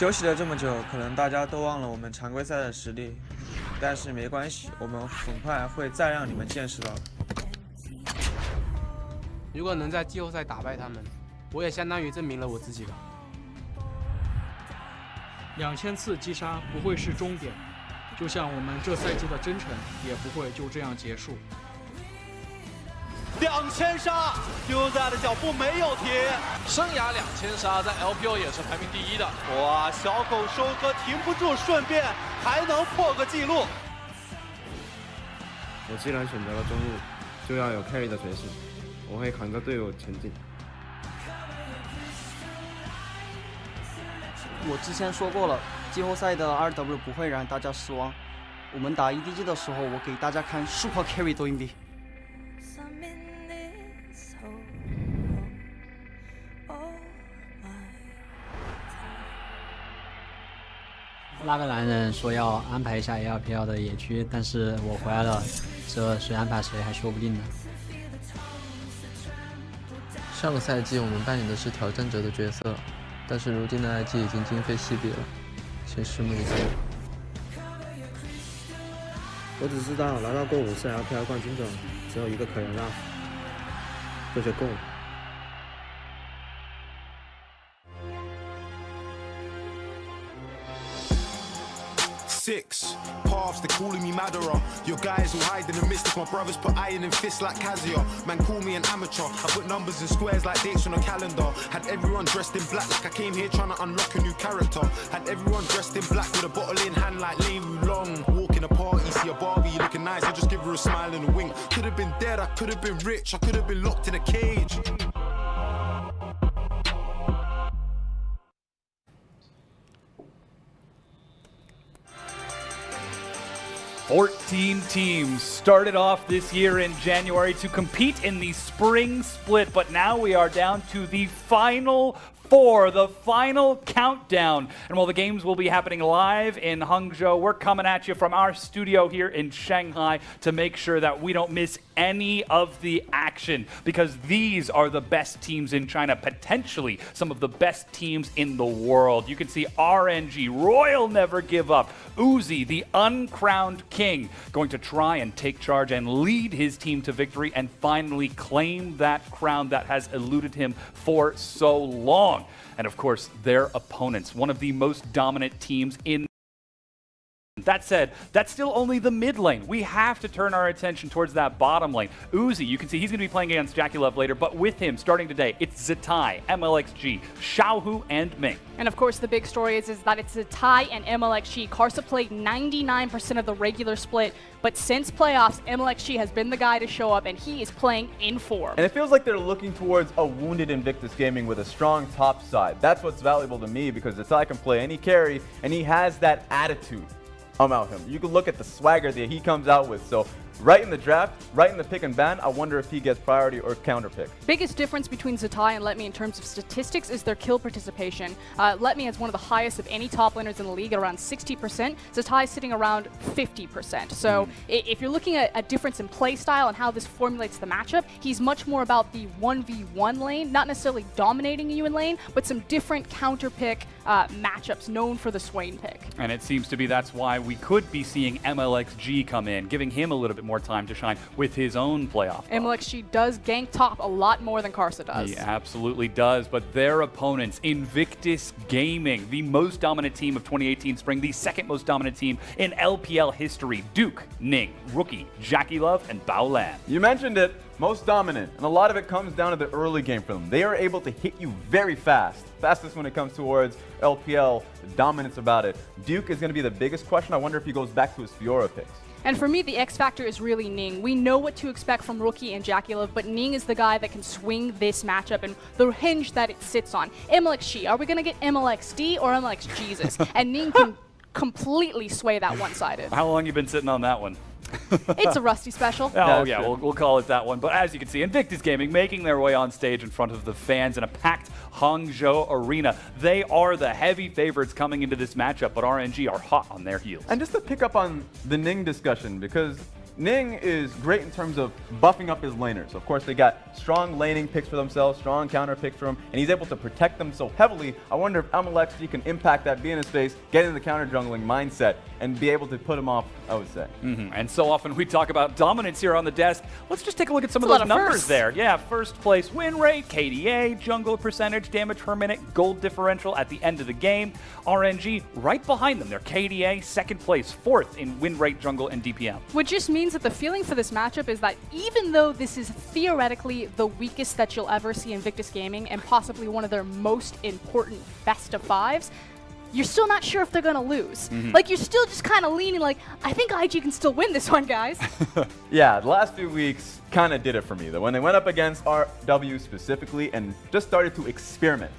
休息了这么久，可能大家都忘了我们常规赛的实力，但是没关系，我们很快会再让你们见识到的。如果能在季后赛打败他们，我也相当于证明了我自己了。2000次击杀不会是终点，就像我们这赛季的征程也不会就这样结束。2000杀，丢在的脚步没有停。生涯2000杀，在 LPL 也是排名第1的。哇，小狗收割停不住，顺便还能破个记录。我既然选择了中路，就要有 carry 的决心，我会扛着队伍前进。我之前说过了，季后赛的 RW 不会让大家失望。我们打 EDG 的时候，我给大家看 Super Carry 多硬币。那个男人说要安排一下 LPL 的野区，但是我回来了，这谁安排谁还说不定呢。上个赛季我们扮演的是挑战者的角色，但是如今的 IG 已经今非昔比了，请拭目以待。我只知道拿到过5次 LPL 冠军者，只有一个可以让，这就够了。6 paths, they're calling me Madara. Your guys will hide in the mystic. My brothers put iron in fists like Kazuya. Man call me an amateur. I put numbers and squares like dates on a calendar. Had everyone dressed in black like I came here trying to unlock a new character. Had everyone dressed in black with a bottle in hand like Lane Long. Walk in a party, see a Barbie looking nice, I just give her a smile and a wink. Could have been dead, I could have been rich, I could have been locked in a cage. Fourteen teams started off this year in January to compete in the spring split, but now we are down to the final 4, the final countdown. And while the games will be happening live in Hangzhou, we're coming at you from our studio here in Shanghai to make sure that we don't miss any of the action, because these are the best teams in China, potentially some of the best teams in the world. You can see RNG, Royal Never Give Up, Uzi, the uncrowned king, going to try and take charge and lead his team to victory and finally claim that crown that has eluded him for so long. And of course, their opponents, one of the most dominant teams in. That said, that's still only the mid lane. We have to turn our attention towards that bottom lane. Uzi, you can see he's going to be playing against Jackie later, but with him starting today, it's Zatai, MLXG, Xiaohu, and Ming. And of course, the big story is that it's Zatai and MLXG. Karsa played 99% of the regular split, but since playoffs, MLXG has been the guy to show up, and he is playing in form. And it feels like they're looking towards a wounded Invictus Gaming with a strong top side. That's what's valuable to me, because Zatai can play any carry, and he has that attitude about him. You can look at the swagger that he comes out with. So right in the draft, right in the pick and ban, I wonder if he gets priority or counter pick. Biggest difference between Zatai and Letme in terms of statistics is their kill participation. Letme has one of the highest of any top laners in the league at around 60%. Zatai is sitting around 50%. So if you're looking at a difference in play style and how this formulates the matchup, he's much more about the 1v1 lane, not necessarily dominating you in lane, but some different counter pick matchups known for the Swain pick. And it seems to be that's why we could be seeing MLXG come in, giving him a little bit more time to shine with his own playoff. MLXG does gank top a lot more than Karsa does. He absolutely does, but their opponents, Invictus Gaming, the most dominant team of 2018 spring, the second most dominant team in LPL history, Duke, Ning, Rookie, Jackie Love, and Bao Lan. You mentioned it, most dominant, and a lot of it comes down to the early game for them. They are able to hit you very fast. Fastest when it comes towards LPL, dominance about it. Duke is going to be the biggest question. I wonder if he goes back to his Fiora picks. And for me, the X factor is really Ning. We know what to expect from Rookie and Jackie Love, but Ning is the guy that can swing this matchup and the hinge that it sits on. MLXG, are we going to get MLXD or MLX Jesus? And Ning can completely sway that one-sided. How long you been sitting on that one? It's a Rusty special. Oh yeah, we'll call it that one. But as you can see, Invictus Gaming making their way on stage in front of the fans in a packed Hangzhou arena. They are the heavy favorites coming into this matchup, but RNG are hot on their heels. And just to pick up on the Ning discussion, because Ning is great in terms of buffing up his laners. Of course, they got strong laning picks for themselves, strong counter picks for him, and he's able to protect them so heavily. I wonder if MLXG can impact that, be in his space, get in the counter jungling mindset, and be able to put him off, I would say. And so often we talk about dominance here on the desk. Let's just take a look at some of those numbers there. Yeah, first place win rate, KDA, jungle percentage, damage per minute, gold differential at the end of the game. RNG right behind them. They're KDA, second place, fourth in win rate, jungle, and DPM. Which just means that the feeling for this matchup is that even though this is theoretically the weakest that you'll ever see Invictus Gaming and possibly one of their most important best of fives, you're still not sure if they're going to lose. Like, you're still just kind of leaning like, I think IG can still win this one, guys. Yeah, the last few weeks kind of did it for me, though. When they went up against RW specifically and just started to experiment,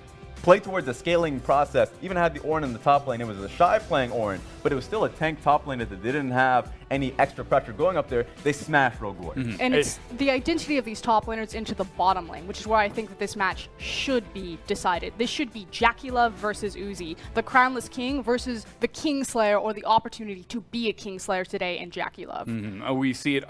play towards a scaling process, even had the Ornn in the top lane. It was a Shy playing Ornn, but it was still a tank top lane that didn't have any extra pressure going up there. They smashed Rogue Warrior. And it's the identity of these top laners into the bottom lane, which is why I think that this match should be decided. This should be JackeyLove versus Uzi, the Crownless King versus the Kingslayer, or the opportunity to be a Kingslayer today in JackeyLove. We see it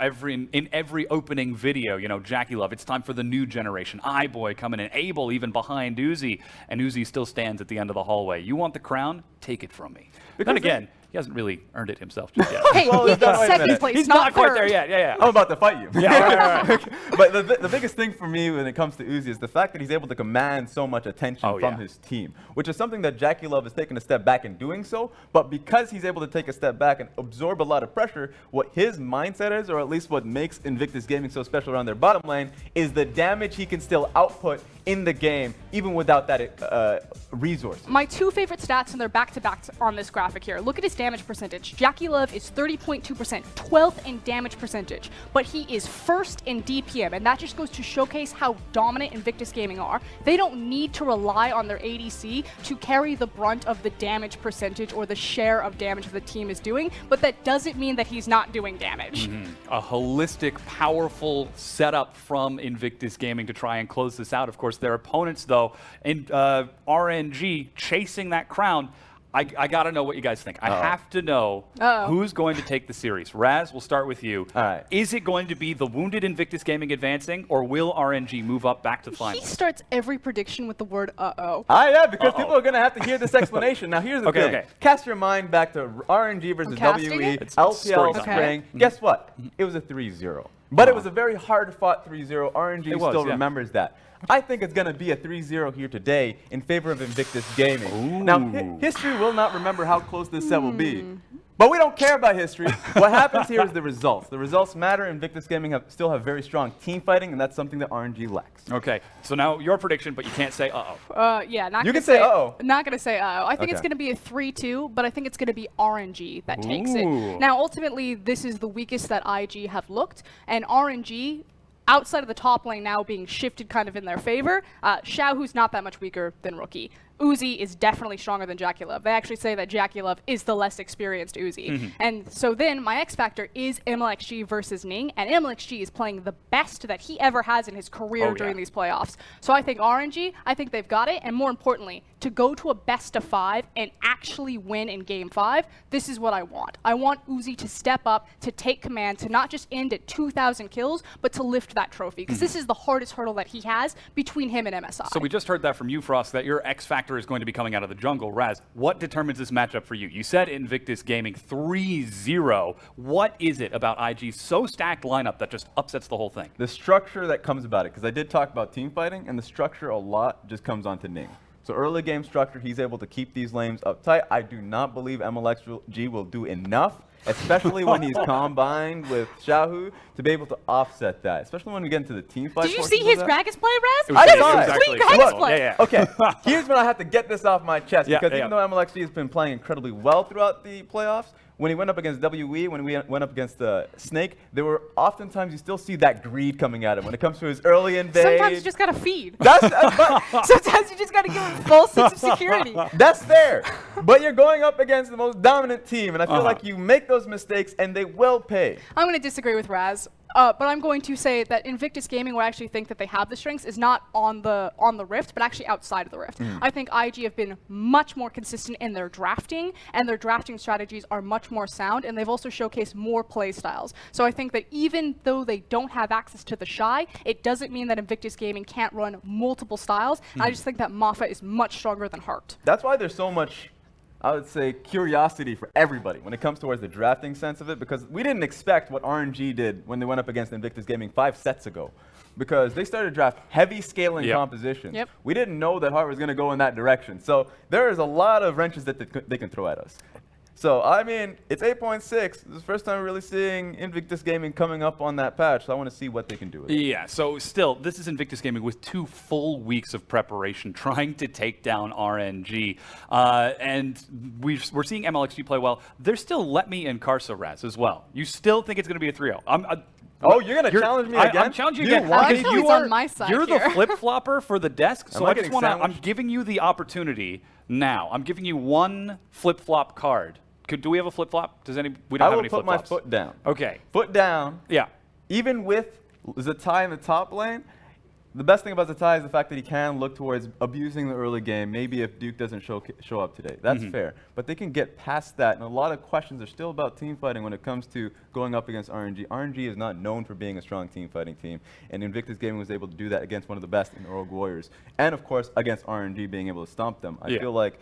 in every opening video. You know, JackeyLove, it's time for the new generation. iBoy coming in, Abel even behind Uzi, and Uzi still stands at the end of the hallway. You want the crown? Take it from me. But then again, he hasn't really earned it himself just yet. Hey, he got second place, He's not quite third. there yet. Yeah. I'm about to fight you. Yeah, right. But the biggest thing for me when it comes to Uzi is the fact that he's able to command so much attention from his team, which is something that JackeyLove has taken a step back in doing so. But because he's able to take a step back and absorb a lot of pressure, what his mindset is, or at least what makes Invictus Gaming so special around their bottom lane, is the damage he can still output in the game, even without that resource. My two favorite stats, and they're back-to-back on this graphic here. Look at his damage percentage. JackeyLove is 30.2%, 12th in damage percentage, but he is first in DPM, and that just goes to showcase how dominant Invictus Gaming are. They don't need to rely on their ADC to carry the brunt of the damage percentage or the share of damage that the team is doing, but that doesn't mean that he's not doing damage. A holistic, powerful setup from Invictus Gaming to try and close this out. Of course, their opponents, though, in RNG chasing that crown. I got to know what you guys think. I have to know who's going to take the series. Raz, we'll start with you. All right. Is it going to be the wounded Invictus Gaming advancing, or will RNG move up back to the finals? He starts every prediction with the word uh-oh. Yeah, because people are going to have to hear this explanation. Now, here's the thing. Cast your mind back to RNG versus WE, LPL spring. Guess what? It was a 3-0. But it was a very hard-fought 3-0. RNG still remembers that. I think it's going to be a 3-0 here today in favor of Invictus Gaming. Now, history will not remember how close this set will be. But we don't care about history. What happens here is the results. The results matter. Invictus Gaming still have very strong team fighting, and that's something that RNG lacks. Okay, so now your prediction, but you can't say uh-oh. Yeah, not you can say uh-oh. Not going to say uh-oh. I think it's going to be a 3-2, but I think it's going to be RNG that takes it. Now, ultimately, this is the weakest that IG have looked, and RNG, outside of the top lane now being shifted kind of in their favor, Xiaohu's not that much weaker than Rookie. Uzi is definitely stronger than JackeyLove. They actually say that JackeyLove is the less experienced Uzi. And so then my X factor is MLXG versus Ning, and MLXG is playing the best that he ever has in his career during these playoffs. So I think RNG, I think they've got it, and more importantly, to go to a best of 5 and actually win in game 5, this is what I want. I want Uzi to step up, to take command, to not just end at 2,000 kills, but to lift that trophy, because this is the hardest hurdle that he has between him and MSI. So we just heard that from you, Frost, that your X factor is going to be coming out of the jungle. Raz, what determines this matchup for you? You said Invictus Gaming 3-0. What is it about IG's so stacked lineup that just upsets the whole thing? The structure that comes about it, because I did talk about team fighting, and the structure a lot just comes onto Ning. So early game structure, he's able to keep these lanes uptight. I do not believe MLXG will do enough, especially when he's combined with Xiaohu, to be able to offset that, especially when we get into the team fight. Did you see his Gragas play, Raz? I saw it. Sweet Gragas play. Okay, here's when I have to get this off my chest, because even though MLXG has been playing incredibly well throughout the playoffs, when he went up against WE, when we went up against Snake, there were oftentimes you still see that greed coming at him when it comes to his early invade. Sometimes you just gotta feed. That's sometimes you just gotta give him false sense of security. That's fair, but you're going up against the most dominant team, and I feel like you make those mistakes and they will pay. I'm gonna disagree with Raz. But I'm going to say that Invictus Gaming, where I actually think that they have the strengths, is not on the Rift, but actually outside of the Rift. I think IG have been much more consistent in their drafting, and their drafting strategies are much more sound, and they've also showcased more play styles. So I think that even though they don't have access to the Shy, it doesn't mean that Invictus Gaming can't run multiple styles. I just think that Maffa is much stronger than Heart. That's why there's so much, I would say, curiosity for everybody when it comes towards the drafting sense of it, because we didn't expect what RNG did when they went up against Invictus Gaming 5 sets ago, because they started to draft heavy scaling compositions. We didn't know that Heart was going to go in that direction. So there is a lot of wrenches that they can throw at us. So, I mean, it's 8.6. This is the first time we're really seeing Invictus Gaming coming up on that patch, so I want to see what they can do with it. Yeah, so still, this is Invictus Gaming with 2 full weeks of preparation trying to take down RNG. And we're seeing MLXG play well. There's still Let Me and Carceraz as well. You still think it's going to be a 3-0? Oh, you're going to challenge me again? I'm challenging you again. Because on my side you're here. the flip-flopper for the desk, so I just want to, I'm sandwiched? giving you the opportunity now. I'm giving you 1 flip-flop card. Do we have a flip-flop? We don't have any flip-flops. I will put my foot down. Okay. Foot down. Yeah. Even with Zatai in the top lane, the best thing about Zatai is the fact that he can look towards abusing the early game, maybe if Duke doesn't show up today. That's fair. But they can get past that, and a lot of questions are still about team fighting when it comes to going up against RNG. RNG is not known for being a strong team fighting team, and Invictus Gaming was able to do that against one of the best in Rogue Warriors. And of course, against RNG being able to stomp them. I feel like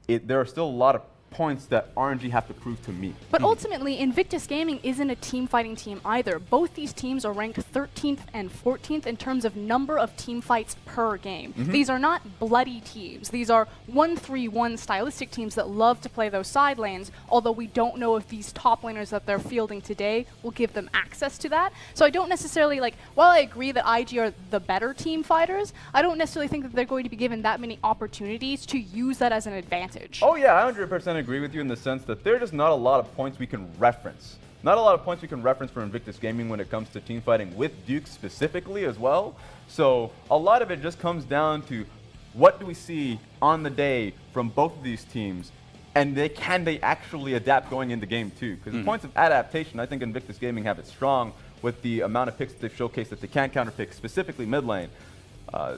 there are still a lot of points that RNG have to prove to me. But ultimately, Invictus Gaming isn't a team fighting team either. Both these teams are ranked 13th and 14th in terms of number of team fights per game. These are not bloody teams. These are 1-3-1 stylistic teams that love to play those side lanes, although we don't know if these top laners that they're fielding today will give them access to that. So I don't necessarily, while I agree that IG are the better team fighters, I don't necessarily think that they're going to be given that many opportunities to use that as an advantage. Oh yeah, I 100% agree with you in the sense that there's just not a lot of points we can reference. Not a lot of points we can reference for Invictus Gaming when it comes to team fighting with Duke specifically as well. So a lot of it just comes down to what do we see on the day from both of these teams, and can they actually adapt going into game 2? Because the points of adaptation, I think Invictus Gaming have it strong with the amount of picks that they've showcased that they can counterpick, specifically mid lane.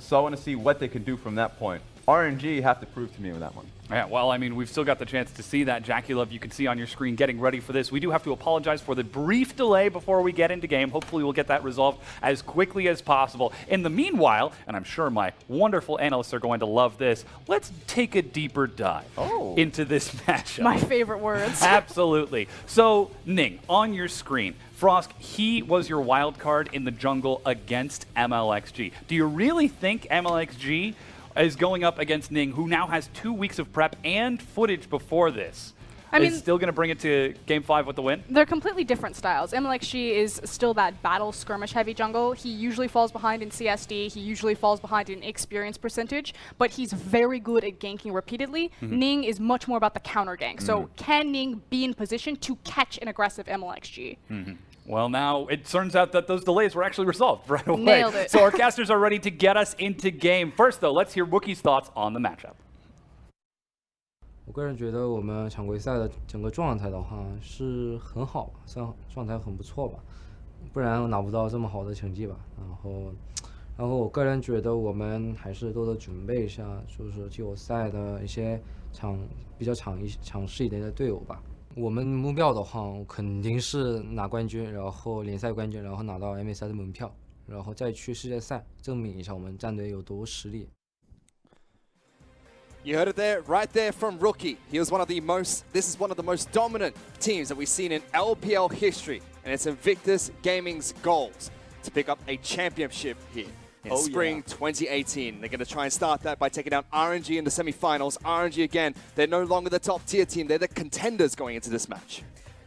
So I want to see what they can do from that point. RNG have to prove to me with that one. Yeah, well, I mean, we've still got the chance to see that. Jackulove, you can see on your screen getting ready for this. We do have to apologize for the brief delay before we get into game. Hopefully we'll get that resolved as quickly as possible. In the meanwhile, and I'm sure my wonderful analysts are going to love this, let's take a deeper dive into this matchup. My favorite words. Absolutely. So, Ning, on your screen, Frost, he was your wild card in the jungle against MLXG. Do you really think MLXG is going up against Ning, who now has 2 weeks of prep and footage before this? Is still going to bring it to Game 5 with the win? They're completely different styles. MLXG is still that battle skirmish heavy jungle. He usually falls behind in CSD. He usually falls behind in experience percentage, but he's very good at ganking repeatedly. Ning is much more about the counter gank. So can Ning be in position to catch an aggressive MLXG? Well, now it turns out that those delays were actually resolved right away. Nailed it. So our casters are ready to get us into game. First, though, let's hear Wookie's thoughts on the matchup. 我个人觉得我们常规赛的整个状态的话是很好，算状态很不错吧，不然拿不到这么好的成绩吧。然后我个人觉得我们还是多多准备一下，就是季后赛的一些比较强势一点的队友吧。我们目标的话肯定是拿冠军，然后联赛冠军，然后拿到 MSI 的门票，然后再去世界赛证明一下我们战队有多实力。 You heard it there, right there from Rookie. This is one of the most dominant teams that we've seen in LPL history, and it's Invictus Gaming's goals to pick up a championship here in spring 2018. They're going to try and start that by taking out RNG in the semifinals. RNG again, they're no longer the top tier team, they're the contenders going into this match.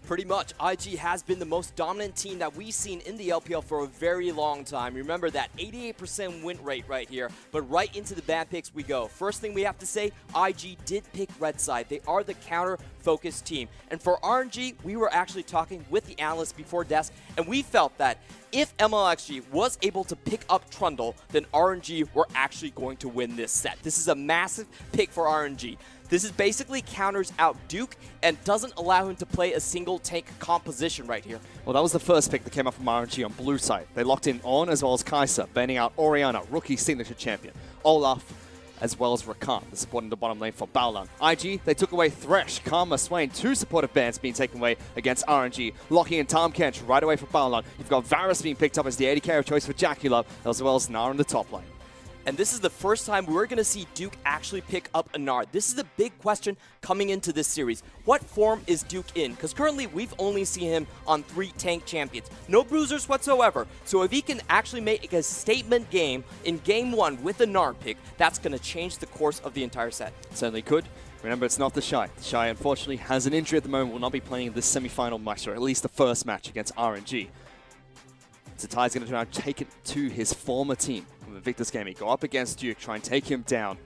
Pretty much. IG has been the most dominant team that we've seen in the LPL for a very long time. Remember that 88% win rate right here, but right into the bad picks we go. First thing we have to say, IG did pick red side. They are the counter-focused team. And for RNG, we were actually talking with the analysts before desk, and we felt that if MLXG was able to pick up Trundle, then RNG were actually going to win this set. This is a massive pick for RNG. This is basically counters out Duke and doesn't allow him to play a single tank composition right here. Well, that was the first pick that came up from RNG on blue side. They locked in On as well as Kai'Sa, banning out Orianna, rookie signature champion, Olaf, as well as Rakan, the support in the bottom lane for Baolan. IG, they took away Thresh, Karma, Swain, 2 supportive bans being taken away against RNG, locking in Tahm Kench right away for Baolan. You've got Varus being picked up as the AD carry of choice for JackeyLove, as well as Gnar in the top lane. And this is the first time we're going to see Duke actually pick up a Gnar. This is a big question coming into this series. What form is Duke in? Because currently we've only seen him on 3 tank champions. No bruisers whatsoever. So if he can actually make a statement game in game 1 with a Gnar pick, that's going to change the course of the entire set. Certainly could. Remember, it's not the Shy. The Shy, unfortunately, has an injury at the moment, will not be playing this semi-final match, or at least the first match against RNG. Zatai's going to try and take it to his former team, Invictus Gaming. Go up against Duke, try and take him down.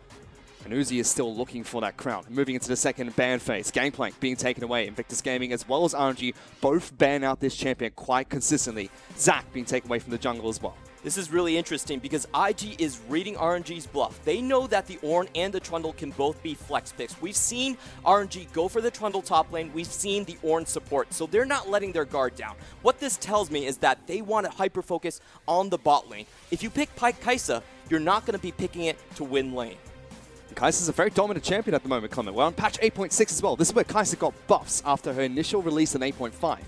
And Uzi is still looking for that crown. Moving into the second ban phase. Gangplank being taken away. Invictus Gaming as well as RNG both ban out this champion quite consistently. Zac being taken away from the jungle as well. This is really interesting because IG is reading RNG's bluff. They know that the Ornn and the Trundle can both be flex picks. We've seen RNG go for the Trundle top lane. We've seen the Ornn support. So they're not letting their guard down. What this tells me is that they want to hyper-focus on the bot lane. If you pick Kai'Sa, you're not going to be picking it to win lane. Kai'Sa's a very dominant champion at the moment, Clement. We're on patch 8.6 as well. This is where Kai'Sa got buffs after her initial release in 8.5.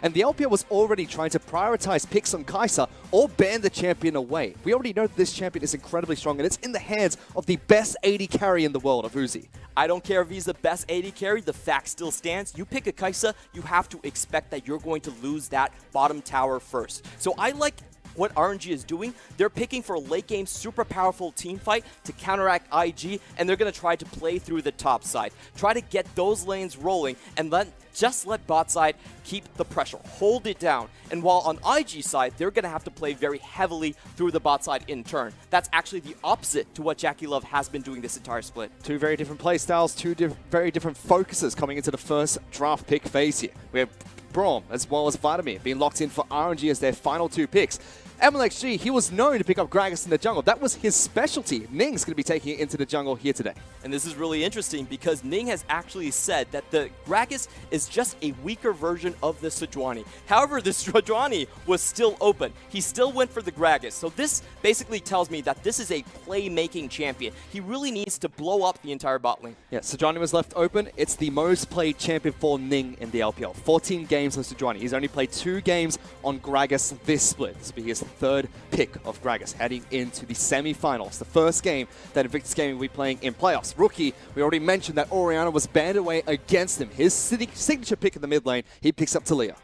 And the LPL was already trying to prioritize picks on Kai'Sa or ban the champion away. We already know that this champion is incredibly strong, and it's in the hands of the best AD carry in the world of Uzi. I don't care if he's the best AD carry, the fact still stands. You pick a Kai'Sa, you have to expect that you're going to lose that bottom tower first. So I like what RNG is doing. They're picking for a late game super powerful team fight to counteract IG, and they're going to try to play through the top side. Try to get those lanes rolling and just let bot side keep the pressure, hold it down. And while on IG side, they're going to have to play very heavily through the bot side in turn. That's actually the opposite to what JackeyLove has been doing this entire split. 2 very different play styles, 2 very different focuses coming into the first draft pick phase here. We have Braum as well as Vladimir being locked in for RNG as their final 2 picks. MLXG, he was known to pick up Gragas in the jungle. That was his specialty. Ning's going to be taking it into the jungle here today. And this is really interesting because Ning has actually said that the Gragas is just a weaker version of the Sejuani. However, the Sejuani was still open. He still went for the Gragas. So this basically tells me that this is a playmaking champion. He really needs to blow up the entire bot lane. Yeah, Sejuani was left open. It's the most played champion for Ning in the LPL. 14 games on Sejuani. He's only played 2 games on Gragas this split. This will be his 3rd pick of Gragas heading into the semi-finals. The first game that Invictus Gaming will be playing in playoffs. Rookie, we already mentioned that Orianna was banned away against him. His signature pick in the mid lane, he picks up Talia.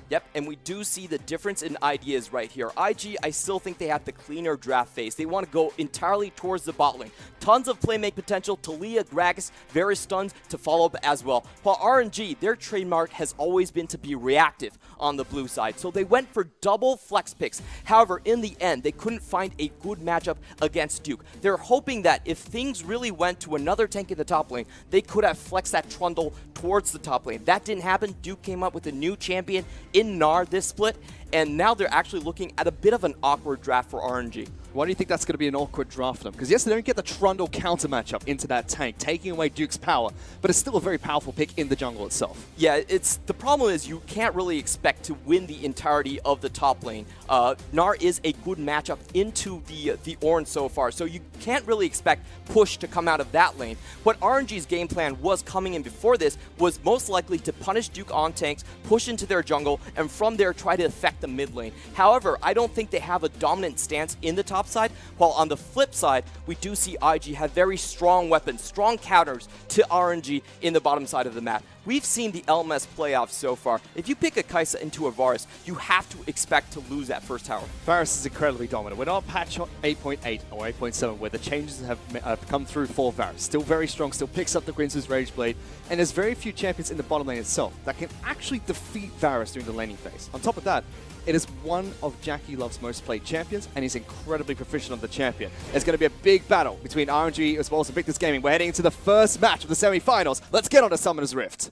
Yep, and we do see the difference in ideas right here. IG, I still think they have the cleaner draft phase. They want to go entirely towards the bot lane. Tons of playmake potential. Talia, Gragas, various stuns to follow up as well. While RNG, their trademark has always been to be reactive on the blue side. So they went for double flex picks. However, in the end, they couldn't find a good matchup against Duke. They're hoping that if things really went to another tank in the top lane, they could have flexed that Trundle towards the top lane. That didn't happen. Duke came up with a new champion in Gnar this split, and now they're actually looking at a bit of an awkward draft for RNG. Why do you think that's going to be an awkward draft for them? Because yes, they don't get the Trundle counter matchup into that tank, taking away Duke's power, but it's still a very powerful pick in the jungle itself. Yeah, the problem is you can't really expect to win the entirety of the top lane. Gnar is a good matchup into the Ornn so far, so you can't really expect push to come out of that lane. What RNG's game plan was coming in before this was most likely to punish Duke on tanks, push into their jungle, and from there try to affect the mid lane. However, I don't think they have a dominant stance in the top side, while on the flip side, we do see IG have very strong weapons, strong counters to RNG in the bottom side of the map. We've seen the LMS playoffs so far. If you pick a Kai'Sa into a Varus, you have to expect to lose that first tower. Varus is incredibly dominant. We're not patch 8.8 or 8.7 where the changes have come through for Varus. Still very strong, still picks up the Grinz's Rage Blade, and there's very few champions in the bottom lane itself that can actually defeat Varus during the laning phase. On top of that, it is one of JackeyLove's most played champions, and he's incredibly proficient on the champion. There's going to be a big battle between RNG as well as Invictus Gaming. We're heading into the first match of the semi-finals. Let's get on to Summoner's Rift.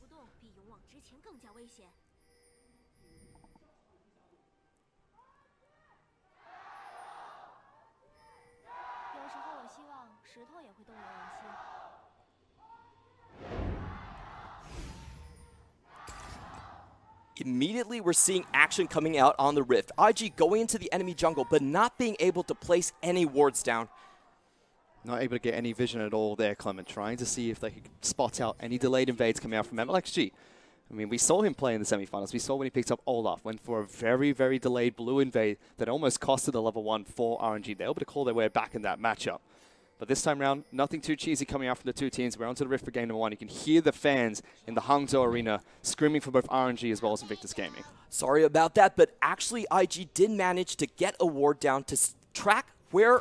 immediately we're seeing action coming out on the Rift. IG going into the enemy jungle, but not being able to place any wards down. Not able to get any vision at all there, Clement, trying to see if they could spot out any delayed invades coming out from MLXG. I mean, we saw him play in the semifinals. We saw when he picked up Olaf, went for a very, very delayed blue invade that almost costed a level 1 for RNG. They're able to call their way back in that matchup. But this time around, nothing too cheesy coming out from the two teams. We're onto the Rift for game number 1. You can hear the fans in the Hangzhou arena screaming for both RNG as well as Invictus Gaming. Sorry about that, but actually IG did manage to get a ward down to track where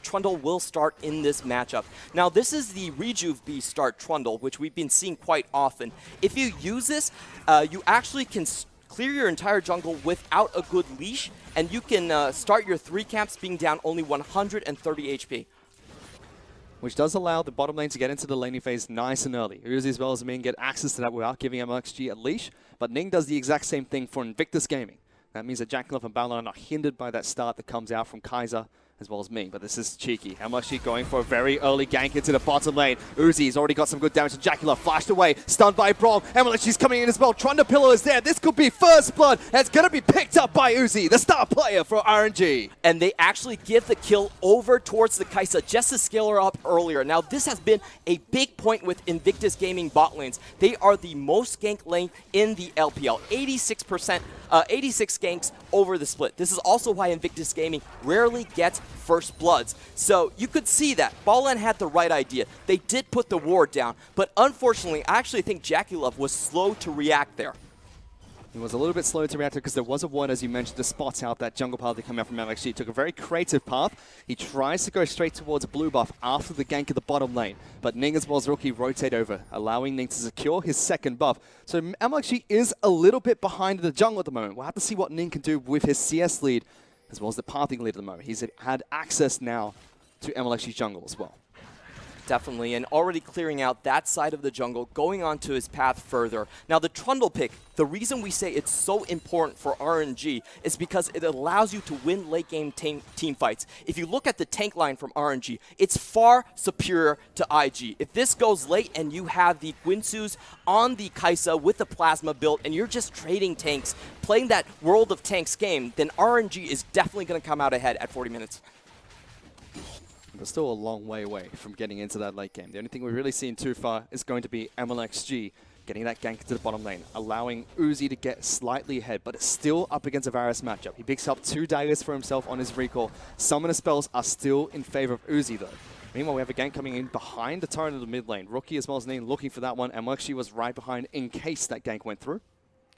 Trundle will start in this matchup. Now, this is the Rejuve B start Trundle, which we've been seeing quite often. If you use this, you actually can clear your entire jungle without a good leash, and you can start your 3 camps being down only 130 HP. Which does allow the bottom lane to get into the laning phase nice and early. Uzi as well as Ming get access to that without giving MLXG a leash, but Ning does the exact same thing for Invictus Gaming. That means that JackeyLove and Balon are not hindered by that start that comes out from Kaiser as well as Ming, but this is cheeky. MLXG going for a very early gank into the bottom lane. Uzi's already got some good damage to JackeyLove, flashed away, stunned by Braum. MLXG's coming in as well. Trundle Pillow is there. This could be first blood, and it's going to be picked up by Uzi, the star player for RNG. And they actually give the kill over towards the Kai'Sa just to scale her up earlier. Now, this has been a big point with Invictus Gaming bot lanes. They are the most gank lane in the LPL, 86%. 86 ganks over the split. This is also why Invictus Gaming rarely gets first bloods. So you could see that. Ballen had the right idea. They did put the ward down, but unfortunately, I actually think JackeyLove was slow to react there. He was a little bit slow to react because there was a ward, as you mentioned, to spot out that jungle path that came out from MLXG. He took a very creative path. He tries to go straight towards a blue buff after the gank of the bottom lane. But Ning as well as Rookie rotate over, allowing Ning to secure his second buff. So MLXG is a little bit behind the jungle at the moment. We'll have to see what Ning can do with his CS lead as well as the pathing lead at the moment. He's had access now to MLXG jungle as well. Definitely, and already clearing out that side of the jungle, going on to his path further. Now, the Trundle pick, the reason we say it's so important for RNG is because it allows you to win late game team fights. If you look at the tank line from RNG, it's far superior to IG. If this goes late and you have the Guinsus on the Kai'Sa with the Plasma build and you're just trading tanks, playing that World of Tanks game, then RNG is definitely going to come out ahead at 40 minutes. We're still a long way away from getting into that late game. The only thing we've really seen too far is going to be MLXG getting that gank to the bottom lane, allowing Uzi to get slightly ahead, but it's still up against a Varus matchup. He picks up 2 daggers for himself on his recall. Summoner spells are still in favor of Uzi though. Meanwhile, we have a gank coming in behind the turret of the mid lane. Rookie as well as Ning looking for that one, and MLXG was right behind in case that gank went through.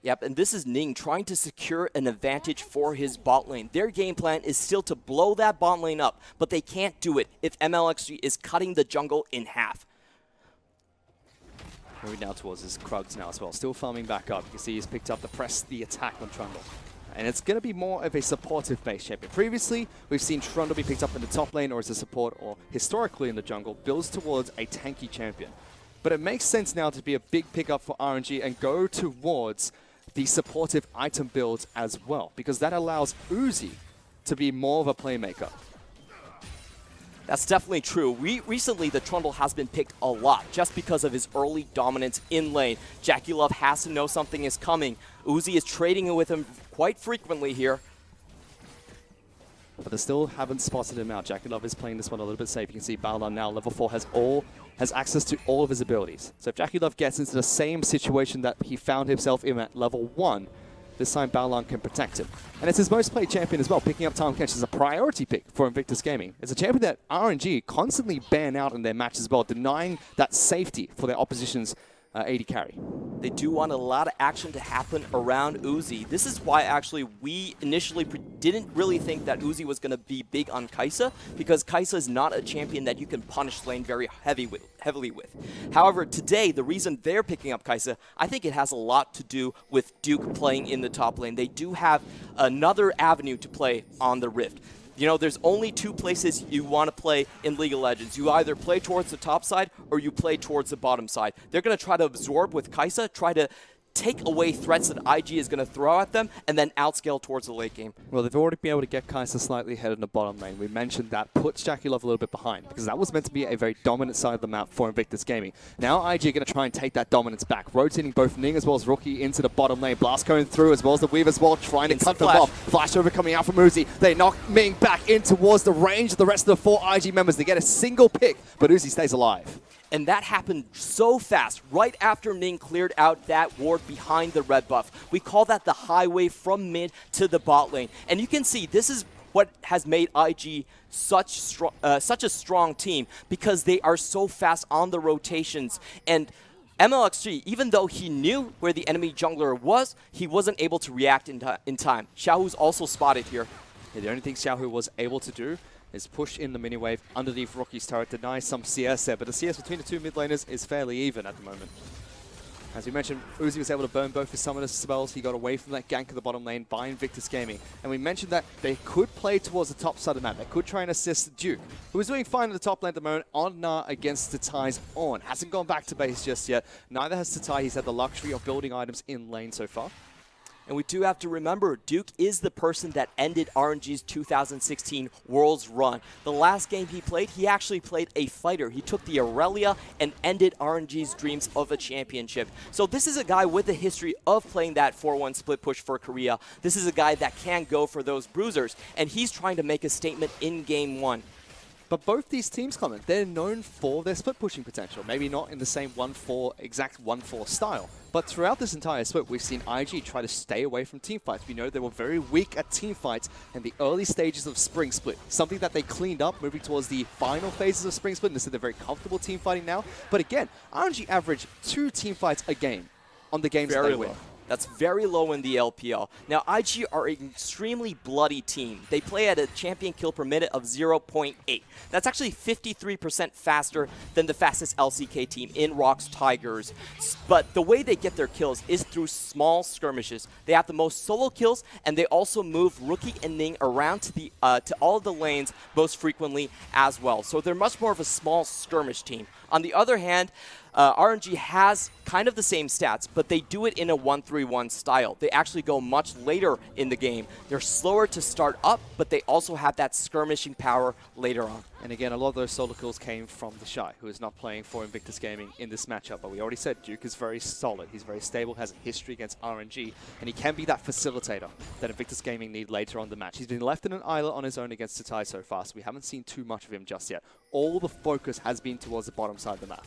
Yep, and this is Ning trying to secure an advantage for his bot lane. Their game plan is still to blow that bot lane up, but they can't do it if MLXG is cutting the jungle in half. Moving now towards his Krugs now as well, still farming back up. You can see he's picked up the attack on Trundle. And it's going to be more of a supportive base champion. Previously, we've seen Trundle be picked up in the top lane or as a support, or historically in the jungle, builds towards a tanky champion. But it makes sense now to be a big pickup for RNG and go towards the supportive item builds as well, because that allows Uzi to be more of a playmaker. That's definitely true. Recently, the Trundle has been picked a lot just because of his early dominance in lane. JackeyLove has to know something is coming. Uzi is trading with him quite frequently here. But they still haven't spotted him out. JackeyLove is playing this one a little bit safe. You can see Balon now, level 4, has access to all of his abilities. So if JackeyLove gets into the same situation that he found himself in at level 1, this time Balon can protect him. And it's his most played champion as well, picking up Tahm Kench as a priority pick for Invictus Gaming. It's a champion that RNG constantly ban out in their match as well, denying that safety for their opposition's AD carry. They do want a lot of action to happen around Uzi. This is why actually we initially didn't really think that Uzi was going to be big on Kai'Sa, because Kai'Sa is not a champion that you can punish lane very heavily with. However, today, the reason they're picking up Kai'Sa, I think it has a lot to do with Duke playing in the top lane. They do have another avenue to play on the Rift. You know, there's only 2 places you want to play in League of Legends. You either play towards the top side or you play towards the bottom side. They're going to try to absorb with Kai'Sa, try to take away threats that IG is going to throw at them, and then outscale towards the late game. Well, they've already been able to get Kaiser slightly ahead in the bottom lane. We mentioned that puts JackeyLove a little bit behind, because that was meant to be a very dominant side of the map for Invictus Gaming. Now IG are going to try and take that dominance back, rotating both Ning as well as Rookie into the bottom lane. Blast going through as well as the Weave as well, trying to cut them off. Flash over coming out from Uzi. They knock Ming back in towards the range of the rest of the 4 IG members. They get a single pick, but Uzi stays alive. And that happened so fast, right after Ning cleared out that ward behind the red buff. We call that the highway from mid to the bot lane. And you can see this is what has made IG such a strong team, because they are so fast on the rotations. And MLXG, even though he knew where the enemy jungler was, he wasn't able to react in time. Xiaohu's also spotted here. Yeah, the only thing Xiaohu was able to do is push in the mini wave underneath Rookie's turret, deny some CS there, but the CS between the 2 mid laners is fairly even at the moment. As we mentioned, Uzi was able to burn both his summoner spells. He got away from that gank of the bottom lane by Invictus Gaming. And we mentioned that they could play towards the top side of the map. They could try and assist Duke, who is doing fine in the top lane at the moment on Gnar against Tatai's On. Hasn't gone back to base just yet. Neither has Tatai. He's had the luxury of building items in lane so far. And we do have to remember, Duke is the person that ended RNG's 2016 Worlds run. The last game he played, he actually played a fighter. He took the Aurelia and ended RNG's dreams of a championship. So this is a guy with a history of playing that 4-1 split push for Korea. This is a guy that can go for those bruisers, and he's trying to make a statement in Game 1. But both these teams, Clement, they're known for their split pushing potential. Maybe not in the same 1-4, exact 1-4 style. But throughout this entire split, we've seen IG try to stay away from teamfights. We know they were very weak at teamfights in the early stages of Spring Split. Something that they cleaned up moving towards the final phases of Spring Split. And they're very comfortable teamfighting now. But again, RNG average 2 teamfights a game on the games that they win. That's very low in the LPL. Now, IG are an extremely bloody team. They play at a champion kill per minute of 0.8. That's actually 53% faster than the fastest LCK team in Rock's Tigers. But the way they get their kills is through small skirmishes. They have the most solo kills, and they also move Rookie and Ning around to all of the lanes most frequently as well. So they're much more of a small skirmish team. On the other hand, RNG has kind of the same stats, but they do it in a 1-3-1 style. They actually go much later in the game. They're slower to start up, but they also have that skirmishing power later on. And again, a lot of those solo kills came from the Shy, who is not playing for Invictus Gaming in this matchup. But we already said Duke is very solid. He's very stable, has a history against RNG, and he can be that facilitator that Invictus Gaming need later on the match. He's been left in an island on his own against Tatai so far, so we haven't seen too much of him just yet. All the focus has been towards the bottom side of the map.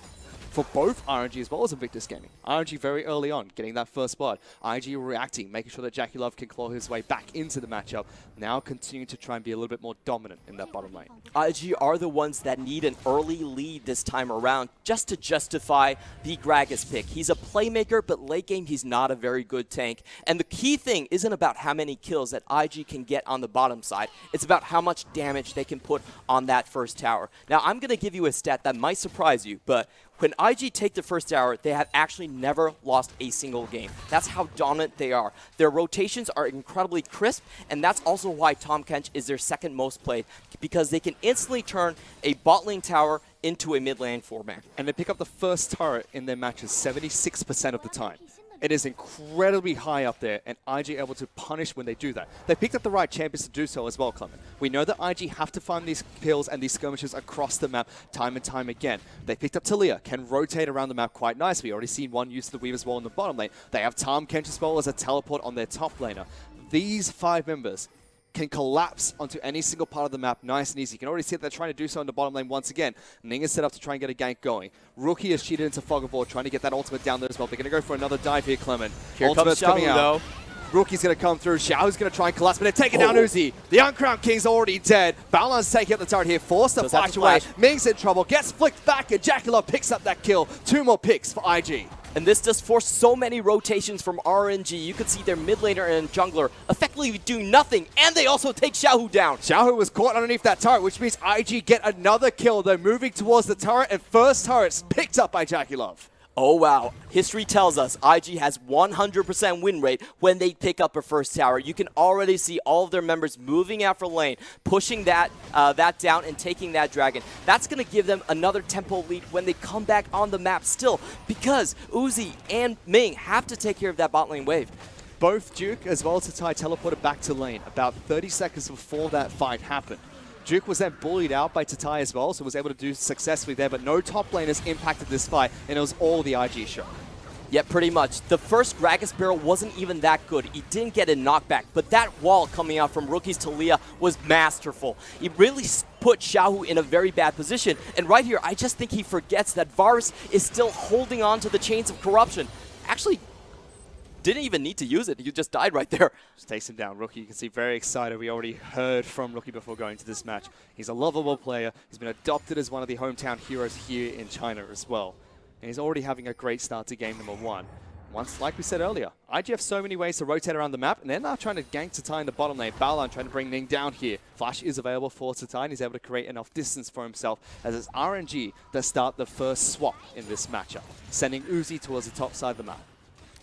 For both RNG as well as Invictus Gaming. RNG very early on, getting that first blood. IG reacting, making sure that JackeyLove can claw his way back into the matchup. Now continuing to try and be a little bit more dominant in that bottom lane. IG are the ones that need an early lead this time around just to justify the Gragas pick. He's a playmaker, but late game he's not a very good tank. And the key thing isn't about how many kills that IG can get on the bottom side. It's about how much damage they can put on that first tower. Now I'm going to give you a stat that might surprise you, but when IG take the first tower, they have actually never lost a single game. That's how dominant they are. Their rotations are incredibly crisp, and that's also why Tahm Kench is their second most played, because they can instantly turn a bot lane tower into a mid lane 4-man. And they pick up the first turret in their matches 76% of the time. It is incredibly high up there, and IG able to punish when they do that. They picked up the right champions to do so as well, Clement. We know that IG have to find these kills and these skirmishes across the map time and time again. They picked up Talia, can rotate around the map quite nicely. We already seen one use the Weave as well in the bottom lane. They have Tahm Kench as well as a teleport on their top laner. These 5 members can collapse onto any single part of the map nice and easy. You can already see that they're trying to do so in the bottom lane once again. Ning is set up to try and get a gank going. Rookie is cheated into Fog of War, trying to get that ultimate down there as well. They're going to go for another dive here, Clement. Here Ultimate's comes coming Xiaohu, out. though. Rookie's going to come through. Xiaohu's going to try and collapse, but they're taking down Uzi. The Uncrowned King's already dead. Balan's taking up the turret here, forced to flash away. Ming's in trouble, gets flicked back, and JackeyLove picks up that kill. 2 more picks for IG. And this does force so many rotations from RNG. You could see their mid laner and jungler effectively do nothing, and they also take Xiaohu down. Xiaohu was caught underneath that turret, which means IG get another kill. They're moving towards the turret, and first turret's picked up by JackeyLove. Oh wow, history tells us IG has 100% win rate when they pick up a first tower. You can already see all of their members moving out for lane, pushing that down and taking that dragon. That's going to give them another tempo lead when they come back on the map still, because Uzi and Ming have to take care of that bot lane wave. Both Duke as well as Tatai teleported back to lane about 30 seconds before that fight happened. Duke was then bullied out by Tatai as well, so was able to do successfully there, but no top laners impacted this fight, and it was all the IG show. Yeah, pretty much. The first Gragas barrel wasn't even that good. He didn't get a knockback, but that wall coming out from Rookie's Talia was masterful. He really put Xiaohu in a very bad position, and right here, I just think he forgets that Varus is still holding on to the chains of corruption. Actually, didn't even need to use it. He just died right there. Just takes him down. Rookie, you can see, very excited. We already heard from Rookie before going to this match. He's a lovable player. He's been adopted as one of the hometown heroes here in China as well. And he's already having a great start to game number 1. Once, like we said earlier, IG have so many ways to rotate around the map, and they're now trying to gank Tatai in the bottom lane. Balan trying to bring Ning down here. Flash is available for Tatai, and he's able to create enough distance for himself as it's RNG that start the first swap in this matchup, sending Uzi towards the top side of the map.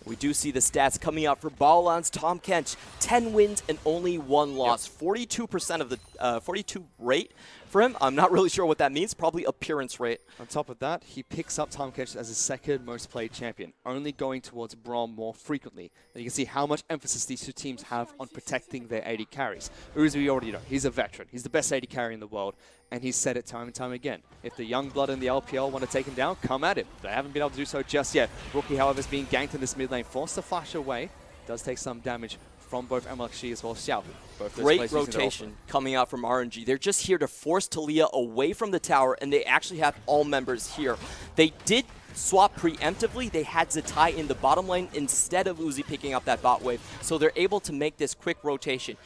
We do see the stats coming out for Baolan's Tom Kench. 10 wins and only 1 loss. 42% of the 42 rate for him. I'm not really sure what that means. Probably appearance rate. On top of that, he picks up Tom Kench as his second most played champion, only going towards Braum more frequently. And you can see how much emphasis these two teams have on protecting their AD carries. Uzi, we already know, he's a veteran. He's the best AD carry in the world. And he's said it time and time again. If the young blood in the LPL want to take him down, come at him. They haven't been able to do so just yet. Rookie, however, is being ganked in this mid lane, forced to flash away. Does take some damage from both MLXG as well as Xiaohu. Great rotation coming out from RNG. They're just here to force Talia away from the tower, and they actually have all members here. They did swap preemptively. They had Zatai in the bottom lane instead of Uzi picking up that bot wave, so they're able to make this quick rotation.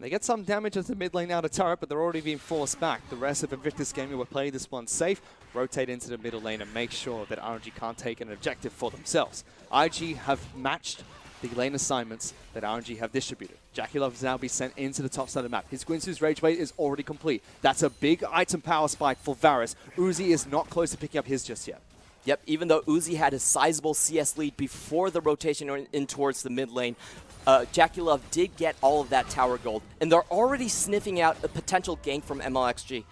They get some damage as the mid lane out of turret, but they're already being forced back. The rest of Invictus Gaming will play this one safe, rotate into the middle lane, and make sure that RNG can't take an objective for themselves. IG have matched the lane assignments that RNG have distributed. Jackie Love has now been sent into the top side of the map. His Guinsoo's Rage Bait is already complete. That's a big item power spike for Varus. Uzi is not close to picking up his just yet. Yep, even though Uzi had a sizable CS lead before the rotation in towards the mid lane, Jackie Love did get all of that tower gold, and they're already sniffing out a potential gank from MLXG.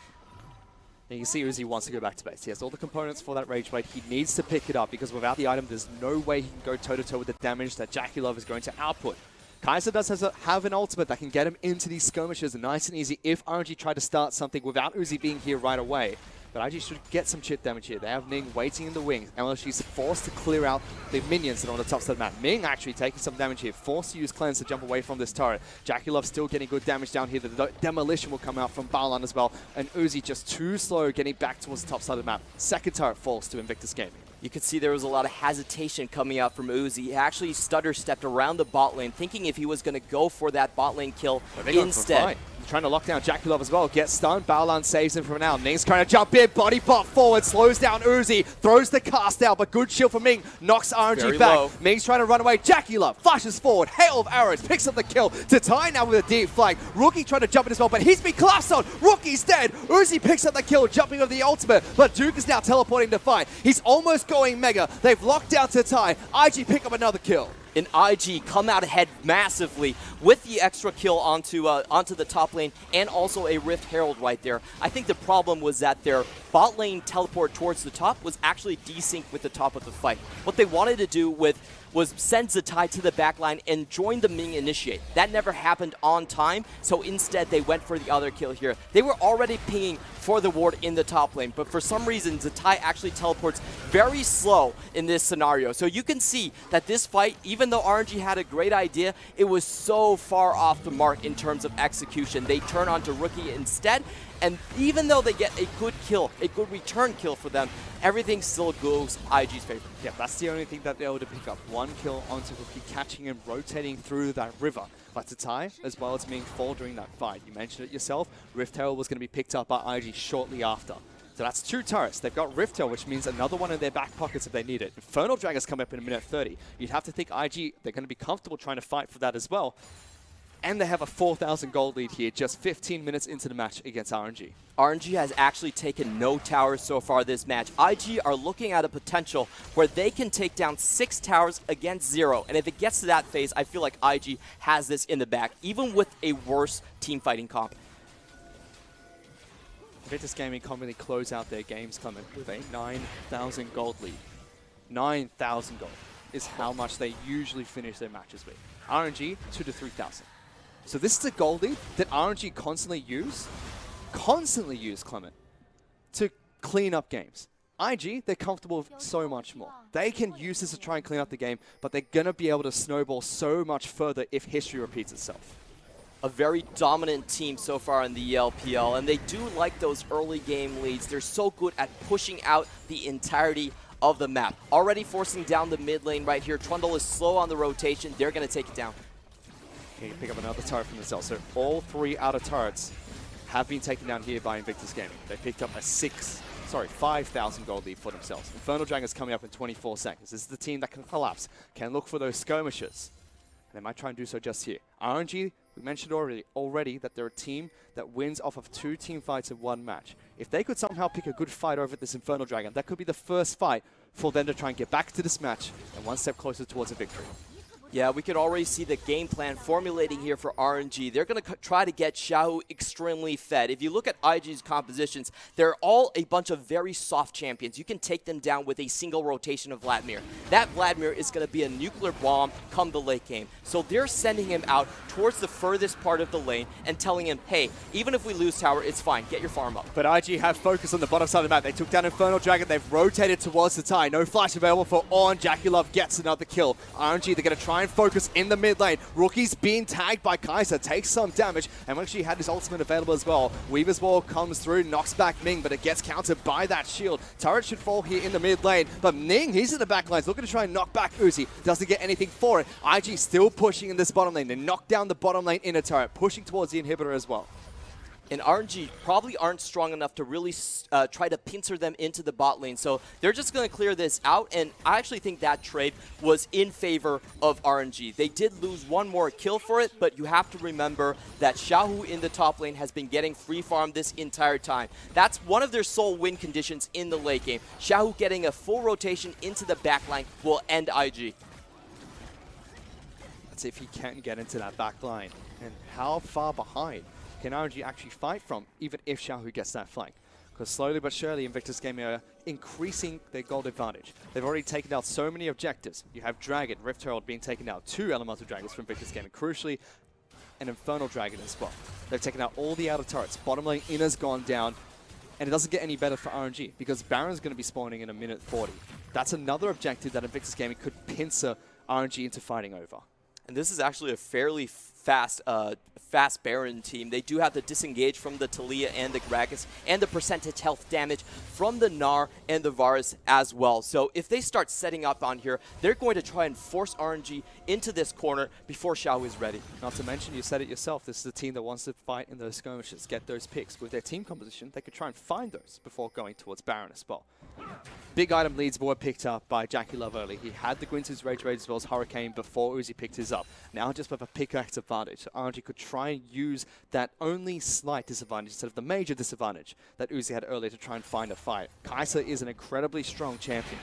And you can see Uzi wants to go back to base. He has all the components for that Rage Blade. He needs to pick it up because without the item, there's no way he can go toe-to-toe with the damage that Jackie Love is going to output. Kaiser does have an ultimate that can get him into these skirmishes nice and easy if RNG try to start something without Uzi being here right away. But IG should get some chip damage here. They have Ning waiting in the wings. MLSG's forced to clear out the minions that are on the top side of the map. Ming actually taking some damage here. Forced to use Cleanse to jump away from this turret. Jackie Love still getting good damage down here. The demolition will come out from Balan as well. And Uzi just too slow getting back towards the top side of the map. Second turret falls to Invictus Gaming. You could see there was a lot of hesitation coming out from Uzi. He actually stutter-stepped around the bot lane, thinking if he was going to go for that bot lane kill instead. Trying to lock down Jackie Love as well. Gets stunned. Balan saves him from now. Ning's trying to jump in. Body pop forward. Slows down Uzi. Throws the cast out, but good shield from Ming. Knocks RNG back. Low. Ming's trying to run away. Jackie Love flashes forward. Hail of arrows. Picks up the kill. Tatai now with a deep flag. Rookie trying to jump in as well, but he's been collapsed on. Rookie's dead. Uzi picks up the kill, jumping over the ultimate, but Duke is now teleporting to fight. He's almost going mega. They've locked down Tatai. IG pick up another kill. And IG come out ahead massively with the extra kill onto the top lane and also a Rift Herald right there. I think the problem was that their bot lane teleport towards the top was actually desynced with the top of the fight. What they wanted to do was send Zatai to the backline and join the Ming initiate. That never happened on time, so instead they went for the other kill here. They were already pinging for the ward in the top lane, but for some reason Zatai actually teleports very slow in this scenario. So you can see that this fight, even though RNG had a great idea, it was so far off the mark in terms of execution. They turn onto Rookie instead, and even though they get a good kill, a good return kill for them, everything still goes IG's favor. Yeah, that's the only thing that they're able to pick up. One kill onto Rookie, catching him, rotating through that river. But Tatai, as well as being fall during that fight. You mentioned it yourself, Rift Herald was going to be picked up by IG shortly after. So that's 2 turrets. They've got Rift Herald, which means another one in their back pockets if they need it. Infernal Dragons come up in a minute 30. You'd have to think IG, they're going to be comfortable trying to fight for that as well. and they have a 4,000 gold lead here just 15 minutes into the match against RNG. RNG has actually taken no towers so far this match. IG are looking at a potential where they can take down 6 towers against 0. And if it gets to that phase, I feel like IG has this in the back, even with a worse team fighting comp. Invictus Gaming commonly close out their games coming with a 9,000 gold lead. 9,000 gold is how much they usually finish their matches with. RNG, 2 to 3,000. So this is a gold lead that RNG constantly use, Clement, to clean up games. IG, they're comfortable with so much more. They can use this to try and clean up the game, but they're going to be able to snowball so much further if history repeats itself. A very dominant team so far in the LPL, and they do like those early game leads. They're so good at pushing out the entirety of the map. Already forcing down the mid lane right here. Trundle is slow on the rotation. They're going to take it down. Okay, pick up another turret from themselves. So all 3 outer turrets have been taken down here by Invictus Gaming. They picked up a 5,000 gold lead for themselves. Infernal Dragon's coming up in 24 seconds. This is the team that can collapse, can look for those skirmishes. And they might try and do so just here. RNG, we mentioned already that they're a team that wins off of 2 team fights in 1 match. If they could somehow pick a good fight over this Infernal Dragon, that could be the first fight for them to try and get back to this match and 1 step closer towards a victory. Yeah, we could already see the game plan formulating here for RNG. They're going to try to get Xiaohu extremely fed. If you look at IG's compositions, they're all a bunch of very soft champions. You can take them down with a single rotation of Vladimir. That Vladimir is going to be a nuclear bomb come the late game. So they're sending him out towards the furthest part of the lane and telling him, hey, even if we lose tower, it's fine. Get your farm up. But IG have focus on the bottom side of the map. They took down Infernal Dragon. They've rotated towards the tie. No flash available for On. Jackie Love gets another kill. RNG, they're going to try and focus in the mid lane. Rookie's being tagged by Kaiser, takes some damage, and actually had his ultimate available as well. Weaver's Wall comes through, knocks back Ming, but it gets countered by that shield. Turret should fall here in the mid lane, but Ming, he's in the back lines, looking to try and knock back Uzi. Doesn't get anything for it. IG still pushing in this bottom lane. They knock down the bottom lane inner turret, pushing towards the inhibitor as well. And RNG probably aren't strong enough to really try to pincer them into the bot lane. So they're just going to clear this out, and I actually think that trade was in favor of RNG. They did lose 1 more kill for it, but you have to remember that Xiaohu in the top lane has been getting free farm this entire time. That's one of their sole win conditions in the late game. Xiaohu getting a full rotation into the back line will end IG. That's if he can get into that back line. And how far behind can RNG actually fight from, even if Xiaohu gets that flank? Because slowly but surely, Invictus Gaming are increasing their gold advantage. They've already taken out so many objectives. You have Dragon, Rift Herald being taken out, 2 Elemental Dragons from Invictus Gaming. Crucially, an Infernal Dragon as well. They've taken out all the outer turrets. Bottom lane inner's gone down, and it doesn't get any better for RNG, because Baron's going to be spawning in a minute 40. That's another objective that Invictus Gaming could pincer RNG into fighting over. And this is actually a fairly fast Baron team. They do have the disengage from the Talia and the Gragas and the percentage health damage from the Gnar and the Varus as well. So if they start setting up on here, they're going to try and force RNG into this corner before Xiaohu is ready. Not to mention, you said it yourself, this is a team that wants to fight in those skirmishes, get those picks. With their team composition, they could try and find those before going towards Baron as well. Big item leads were picked up by Jackie Love early. He had the Gwyn's Rage Raid as well as Hurricane before Uzi picked his up. Now just with a pickaxe advantage, so RNG could try and use that only slight disadvantage instead of the major disadvantage that Uzi had earlier to try and find a fight. Kaiser is an incredibly strong champion.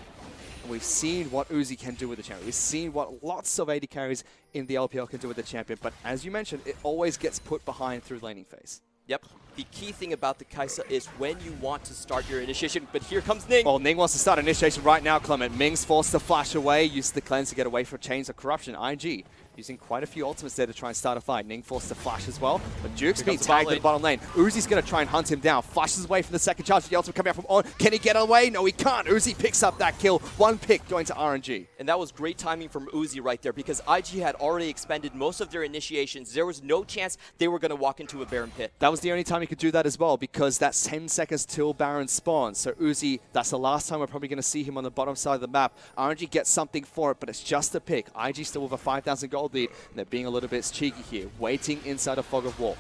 And we've seen what Uzi can do with the champion. We've seen what lots of AD carries in the LPL can do with the champion. But as you mentioned, it always gets put behind through laning phase. Yep. The key thing about the Kai'Sa is when you want to start your initiation, but here comes Ning. Well, Ning wants to start initiation right now, Clement. Ming's forced to flash away, uses the cleanse to get away from Chains of Corruption. IG using quite a few ultimates there to try and start a fight. Ning forced to flash as well, but Duke's being tagged in the bottom lane. Uzi's going to try and hunt him down. Flashes away from the second charge. The ultimate coming out from On. Can he get away? No, he can't. Uzi picks up that kill. 1 pick going to RNG. And that was great timing from Uzi right there, because IG had already expended most of their initiations. There was no chance they were going to walk into a Baron pit. That was the only time he could do that as well, because that's 10 seconds till Baron spawns. So Uzi, that's the last time we're probably going to see him on the bottom side of the map. RNG gets something for it, but it's just a pick. IG still with a 5,000 gold lead, and they're being a little bit cheeky here, waiting inside a Fog of War.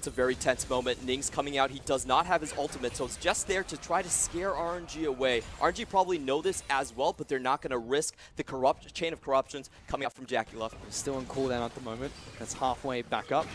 It's a very tense moment. Ning's coming out. He does not have his ultimate, so it's just there to try to scare RNG away. RNG probably know this as well, but they're not going to risk the chain of corruptions coming out from Jackie Love. Still on cooldown at the moment. That's halfway back up.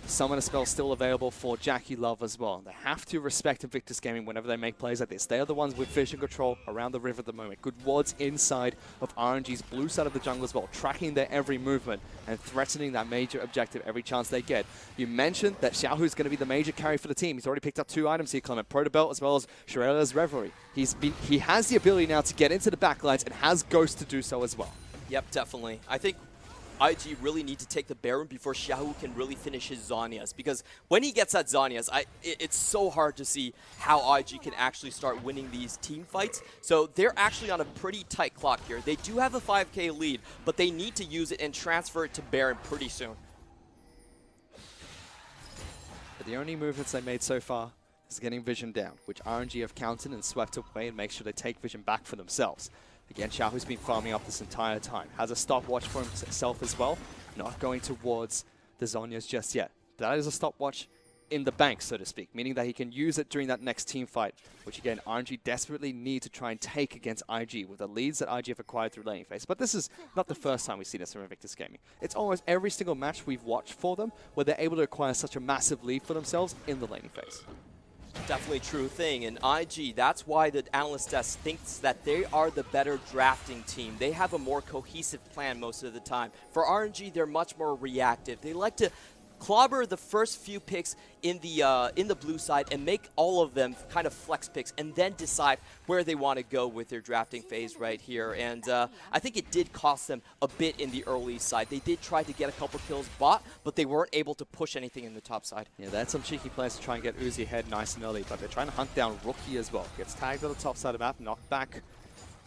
Summoner spell still available for Jackie Love as well. They have to respect Invictus Gaming whenever they make plays like this. They are the ones with vision control around the river at the moment. Good wards inside of RNG's blue side of the jungle as well, tracking their every movement and threatening that major objective every chance they get. You mentioned that Xiaohu's going to be the major carry for the team. He's already picked up 2 items here, Clement. Proto Belt as well as Shirelle's Revelry. He has the ability now to get into the backlines and has Ghost to do so as well. Yep, definitely. I think IG really need to take the Baron before Xiaohu can really finish his Zhonya's, because when he gets that Zhonya's, it's so hard to see how IG can actually start winning these team fights. So they're actually on a pretty tight clock here. They do have a 5k lead, but they need to use it and transfer it to Baron pretty soon. But the only movements they made so far is getting vision down, which RNG have countered and swept away and make sure they take vision back for themselves. Again, Xiaohu's been farming up this entire time. Has a stopwatch for himself as well. Not going towards the Zhonya's just yet. That is a stopwatch in the bank, so to speak, meaning that he can use it during that next team fight, which again, RNG desperately need to try and take against IG with the leads that IG have acquired through laning phase. But this is not the first time we've seen this from Invictus Gaming. It's almost every single match we've watched for them where they're able to acquire such a massive lead for themselves in the laning phase. Definitely true thing. And IG, that's why the analyst desk thinks that they are the better drafting team. They have a more cohesive plan most of the time. For RNG, they're much more reactive. They like to clobber the first few picks in the blue side and make all of them kind of flex picks and then decide where they want to go with their drafting phase right here. And I think it did cost them a bit in the early side. They did try to get a couple kills bot, but they weren't able to push anything in the top side. Yeah, they had some cheeky plans to try and get Uzi ahead nice and early, but they're trying to hunt down Rookie as well. Gets tagged on the top side of the map, knocked back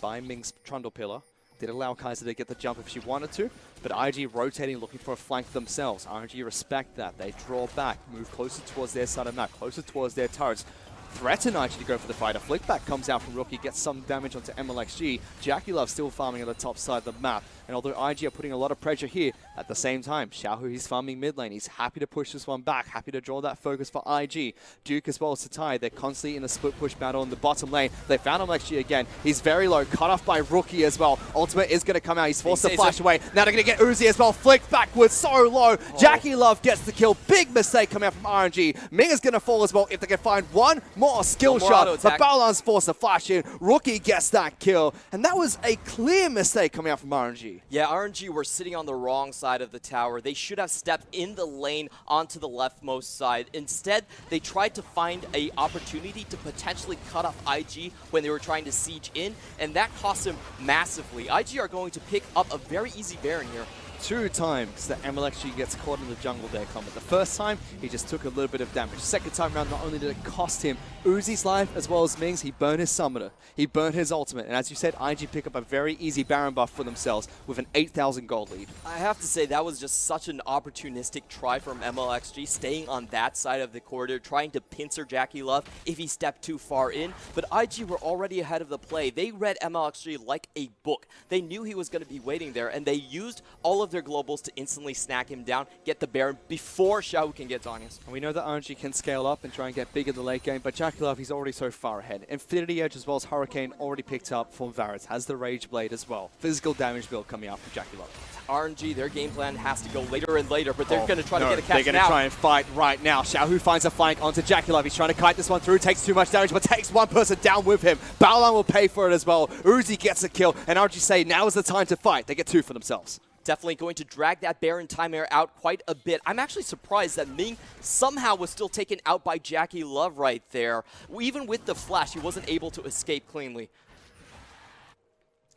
by Ming's Trundle Pillar. Did allow Kaiser to get the jump if she wanted to, but IG rotating, looking for a flank themselves. RNG respect that. They draw back, move closer towards their side of the map, closer towards their turrets. Threaten IG to go for the fight. A FLICKR comes out from Rookie, gets some damage onto MLXG. Jackie Love still farming on the top side of the map. And although IG are putting a lot of pressure here, at the same time, Xiaohu, he's farming mid lane. He's happy to push this one back, happy to draw that focus for IG. Duke as well as Satai, they're constantly in a split push battle in the bottom lane. They found MLXG again. He's very low, cut off by Rookie as well. Ultimate is going to come out. He's forced to flash away. Now they're going to get Uzi as well. Flicked backwards, so low. Jackie Love gets the kill. Big mistake coming out from RNG. Ming is going to fall as well if they can find one more skill shot. But Baolan's forced to flash in. Rookie gets that kill. And that was a clear mistake coming out from RNG. Yeah, RNG were sitting on the wrong side of the tower. They should have stepped in the lane onto the leftmost side. Instead, they tried to find an opportunity to potentially cut off IG when they were trying to siege in, and that cost them massively. IG are going to pick up a very easy Baron here. 2 times that MLXG gets caught in the jungle there, Comet. The first time, he just took a little bit of damage. Second time around, not only did it cost him Uzi's life as well as Ming's, he burned his summoner. He burned his ultimate. And as you said, IG pick up a very easy Baron buff for themselves with an 8,000 gold lead. I have to say, that was just such an opportunistic try from MLXG, staying on that side of the corridor, trying to pincer Jackie Love if he stepped too far in. But IG were already ahead of the play. They read MLXG like a book. They knew he was going to be waiting there, and they used all of their globals to instantly snack him down, get the Baron before Xiaohu can get Zhonya's. And we know that RNG can scale up and try and get big in the late game, but Jackie Love, he's already so far ahead. Infinity Edge as well as Hurricane already picked up from Varus, has the Rage Blade as well. Physical damage build coming out from Jackie Love. RNG, their game plan has to go later and later, but they're going to try to get a catch now. They're going to try and fight right now. Xiaohu finds a flank onto Jackie Love. He's trying to kite this one through, takes too much damage, but takes one person down with him. Baolan will pay for it as well. Uzi gets a kill, and RNG say now is the time to fight. They get 2 for themselves. Definitely going to drag that Baron timer out quite a bit. I'm actually surprised that Ming somehow was still taken out by Jackie Love right there. Even with the flash, he wasn't able to escape cleanly.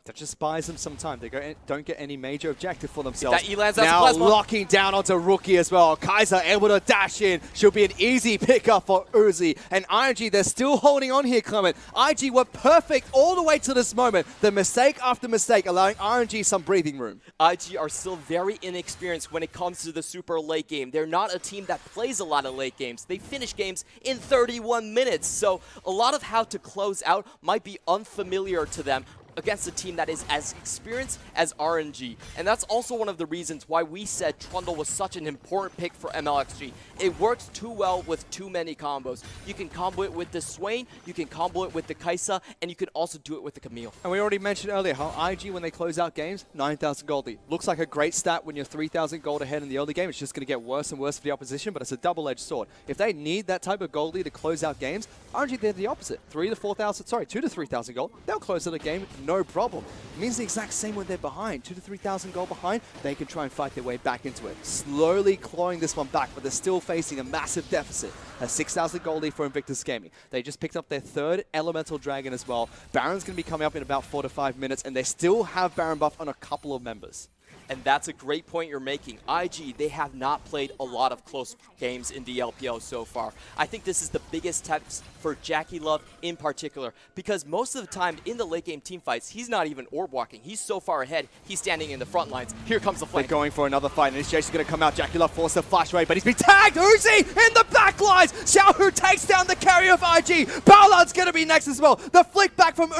That just buys them some time. They don't get any major objective for themselves. That Elan's now locking down onto Rookie as well. Kaiser able to dash in. She'll be an easy pickup for Uzi. And IG, they're still holding on here, Clement. IG were perfect all the way to this moment. The mistake after mistake, allowing RNG some breathing room. IG are still very inexperienced when it comes to the super late game. They're not a team that plays a lot of late games. They finish games in 31 minutes. So a lot of how to close out might be unfamiliar to them. against a team that is as experienced as RNG. And that's also one of the reasons why we said Trundle was such an important pick for MLXG. It works too well with too many combos. You can combo it with the Swain, you can combo it with the Kai'Sa, and you can also do it with the Camille. And we already mentioned earlier how IG, when they close out games, 9,000 gold lead. Looks like a great stat when you're 3,000 gold ahead in the early game. It's just going to get worse and worse for the opposition, but it's a double-edged sword. If they need that type of gold lead to close out games, RNG, they're the opposite. 2 to 3,000 gold. They'll close out a game, no problem. It means the exact same when they're behind. 2 to 3,000 gold behind, they can try and fight their way back into it. Slowly clawing this one back, but they're still facing a massive deficit. A 6,000 gold lead for Invictus Gaming. They just picked up their 3rd Elemental Dragon as well. Baron's going to be coming up in about 4 to 5 minutes, and they still have Baron buff on a couple of members. And that's a great point you're making. IG, they have not played a lot of close games in the LPL so far. I think this is the biggest test for JackeyLove in particular, because most of the time in the late game team fights, he's not even orb walking. He's so far ahead, he's standing in the front lines. Here comes the flank. They're going for another fight. Initiation's going to come out. JackeyLove forced to flash away, but he's been tagged. Uzi in the back lines. Xiaohu takes down the carry of IG. Ballard's going to be next as well. The flick back from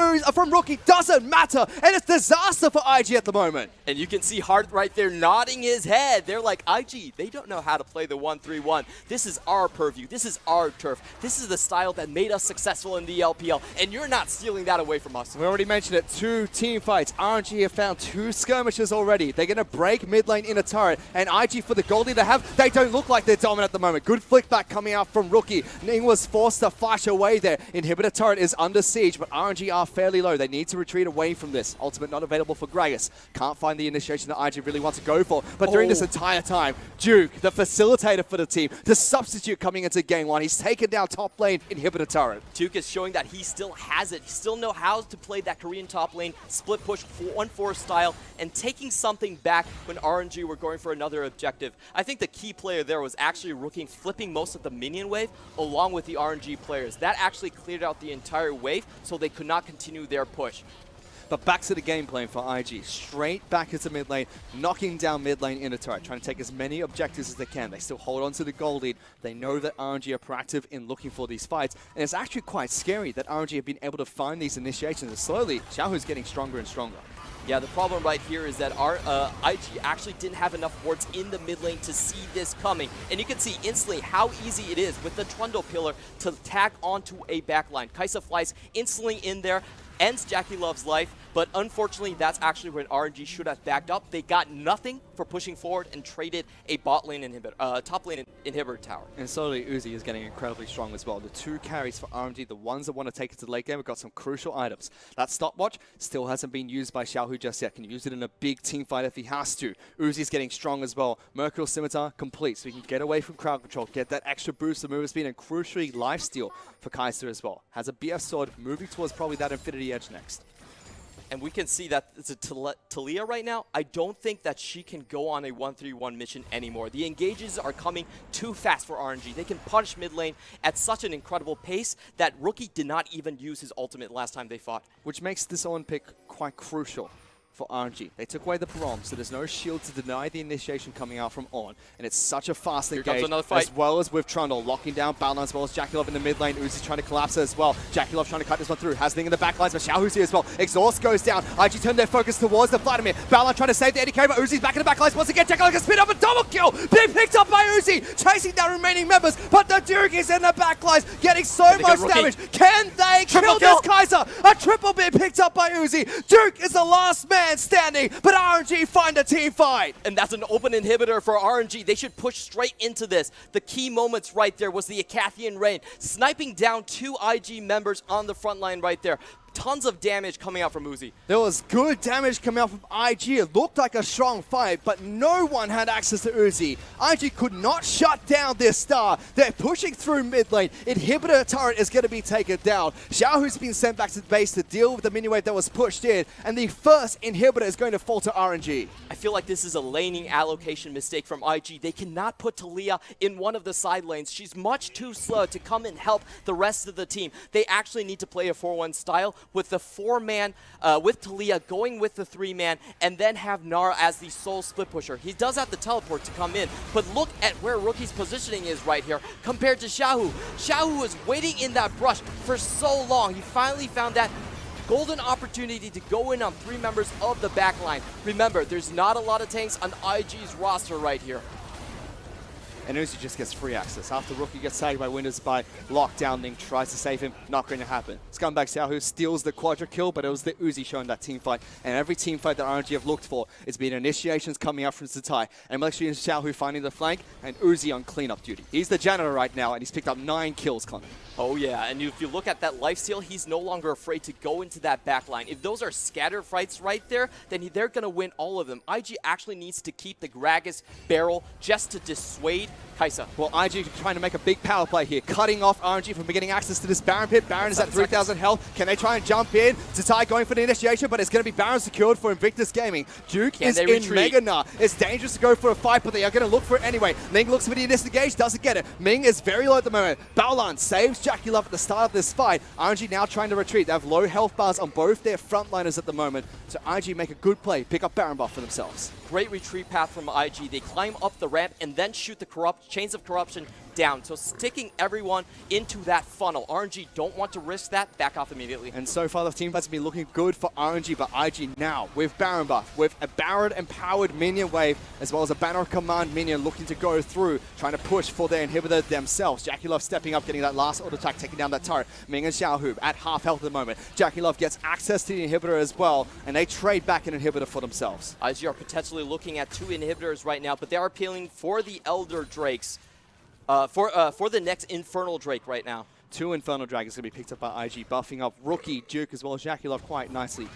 Rookie doesn't matter, and it's disaster for IG at the moment. And you can see Hart right there nodding his head. They're like, IG, they don't know how to play the 1-3-1. This is our purview. This is our turf. This is the style that made us successful in the LPL, and you're not stealing that away from us. We already mentioned it. 2 team fights. RNG have found 2 skirmishes already. They're going to break mid lane in a turret, and IG for the gold lead they have, they don't look like they're dominant at the moment. Good flick back coming out from Rookie. Ning was forced to flash away there. Inhibitor turret is under siege, but RNG are fairly low. They need to retreat away from this. Ultimate not available for Gragas. Can't find the initiation that IG really wants to go for. But during this entire time, Duke, the facilitator for the team, the substitute coming into game 1, he's taken down top lane Inhibitor turret. Duke is showing that he still has it. He still knows how to play that Korean top lane, split push 1-4 style, and taking something back when RNG were going for another objective. I think the key player there was actually Rookie flipping most of the minion wave along with the RNG players. That actually cleared out the entire wave, so they could not continue their push. But back to the game plan for IG. Straight back into mid lane, knocking down mid lane in a turret, trying to take as many objectives as they can. They still hold on to the gold lead. They know that RNG are proactive in looking for these fights. And it's actually quite scary that RNG have been able to find these initiations. And slowly, Xiaohu's getting stronger and stronger. Yeah, the problem right here is that our IG actually didn't have enough wards in the mid lane to see this coming. And you can see instantly how easy it is with the Trundle pillar to tag onto a backline. Kai'Sa flies instantly in there, ends JackeyLove's life, but unfortunately that's actually when RNG should have backed up. They got nothing for pushing forward and traded a bot lane inhibitor, top lane inhibitor tower. And slowly Uzi is getting incredibly strong as well. The 2 carries for RNG, the ones that want to take it to the late game, have got some crucial items. That stopwatch still hasn't been used by Xiaohu just yet. Can use it in a big team fight if he has to. Uzi's getting strong as well. Mercurial Scimitar complete, so he can get away from crowd control, get that extra boost of movement speed, and crucially lifesteal for Kai'Sa as well. Has a BF sword moving towards probably that Infinity Edge next. And we can see that it's a Talia right now. I don't think that she can go on a 1-3-1 mission anymore. The engages are coming too fast for RNG. They can punch mid lane at such an incredible pace that Rookie did not even use his ultimate last time they fought. Which makes this Owen pick quite crucial for RNG. They took away the Parom, so there's no shield to deny the initiation coming out from On. And it's such a fast engage, as well as with Trundle, locking down Balon as well as JackeyLove in the mid lane. Uzi's trying to collapse as well. JackeyLove trying to cut this one through. Has Ning in the back lines, but Xiaohu's here as well. Exhaust goes down. IG turn their focus towards the Vladimir. Balon trying to save the ADK, but Uzi's back in the back lines once again. JackeyLove can spin up a double kill. Being picked up by Uzi, chasing down remaining members, but the Duke is in the back lines, getting so much damage. Can they kill this Kai'Sa? A triple being picked up by Uzi. Duke is the last man standing, but RNG find a team fight. And that's an open inhibitor for RNG. They should push straight into this. The key moments right there was the Acathian Rain, sniping down 2 IG members on the front line right there. Tons of damage coming out from Uzi. There was good damage coming out from IG. It looked like a strong fight, but no one had access to Uzi. IG could not shut down this star. They're pushing through mid lane. Inhibitor turret is going to be taken down. Xiaohu's been sent back to the base to deal with the mini wave that was pushed in, and the first inhibitor is going to fall to RNG. I feel like this is a laning allocation mistake from IG. They cannot put Talia in one of the side lanes. She's much too slow to come and help the rest of the team. They actually need to play a 4-1 style with the 4-man, with Talia going with the 3-man, and then have Nara as the sole split pusher. He does have the teleport to come in, but look at where Rookie's positioning is right here compared to Xiaohu. Xiaohu was waiting in that brush for so long. He finally found that golden opportunity to go in on 3 members of the backline. Remember, there's not a lot of tanks on IG's roster right here. And Uzi just gets free access. After Rookie gets tagged by Windows by lockdown, Ning tries to save him. Not going to happen. Scumbag Xiaohu steals the quadra kill, but it was the Uzi showing that team fight. And every team fight that RNG have looked for, it's been initiations coming up from Zatai. And Melexi and Xiaohu finding the flank, and Uzi on cleanup duty. He's the janitor right now, and he's picked up 9 kills, Connor. Oh yeah, and if you look at that lifesteal, he's no longer afraid to go into that backline. If those are scatter fights right there, then they're going to win all of them. IG actually needs to keep the Gragas barrel just to dissuade Kai'Sa. Well, IG trying to make a big power play here, cutting off RNG from getting access to this Baron pit. Baron is at 3,000 health. Can they try and jump in? Zatai going for the initiation, but it's going to be Baron secured for Invictus Gaming. Duke is in Mega Gnar. It's dangerous to go for a fight, but they are going to look for it anyway. Ning looks for the disengage, doesn't get it. Ming is very low at the moment. Baolan saves Jackie Love at the start of this fight. RNG now trying to retreat. They have low health bars on both their frontliners at the moment. So IG make a good play, pick up Baron buff for themselves. Great retreat path from IG. They climb up the ramp and then shoot the chains of corruption down. So sticking everyone into that funnel. RNG don't want to risk that. Back off immediately. And so far the team fight's been looking good for RNG, but IG now with Baron buff, with a Baron empowered minion wave, as well as a Banner of Command minion looking to go through, trying to push for their inhibitor themselves. Jackie Love stepping up, getting that last auto attack, taking down that turret. Ming and Xiaohu at half health at the moment. Jackie Love gets access to the inhibitor as well, and they trade back an inhibitor for themselves. IG are potentially looking at 2 inhibitors right now, but they are appealing for the Elder Drakes. For the next Infernal Drake right now. 2 Infernal Dragons going to be picked up by IG, buffing up Rookie, Duke, as well as Jackie Love quite nicely.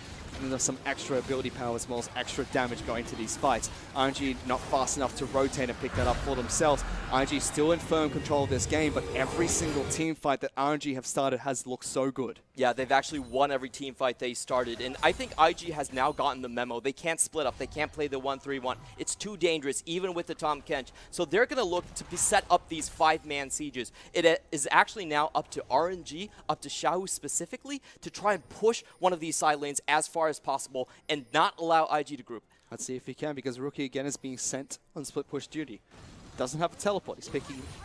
And there's some extra ability power as well as extra damage going to these fights. RNG not fast enough to rotate and pick that up for themselves. RNG still in firm control of this game, but every single team fight that RNG have started has looked so good. Yeah, they've actually won every team fight they started, and I think IG has now gotten the memo. They can't split up. They can't play the 1-3-1. It's too dangerous, even with the Tahm Kench. So they're going to look to set up these 5-man sieges. It is actually now up to RNG, up to Xiaohu specifically, to try and push one of these side lanes as far as possible and not allow IG to group. Let's see if he can, because Rookie again is being sent on split push duty. Doesn't have a teleport. He's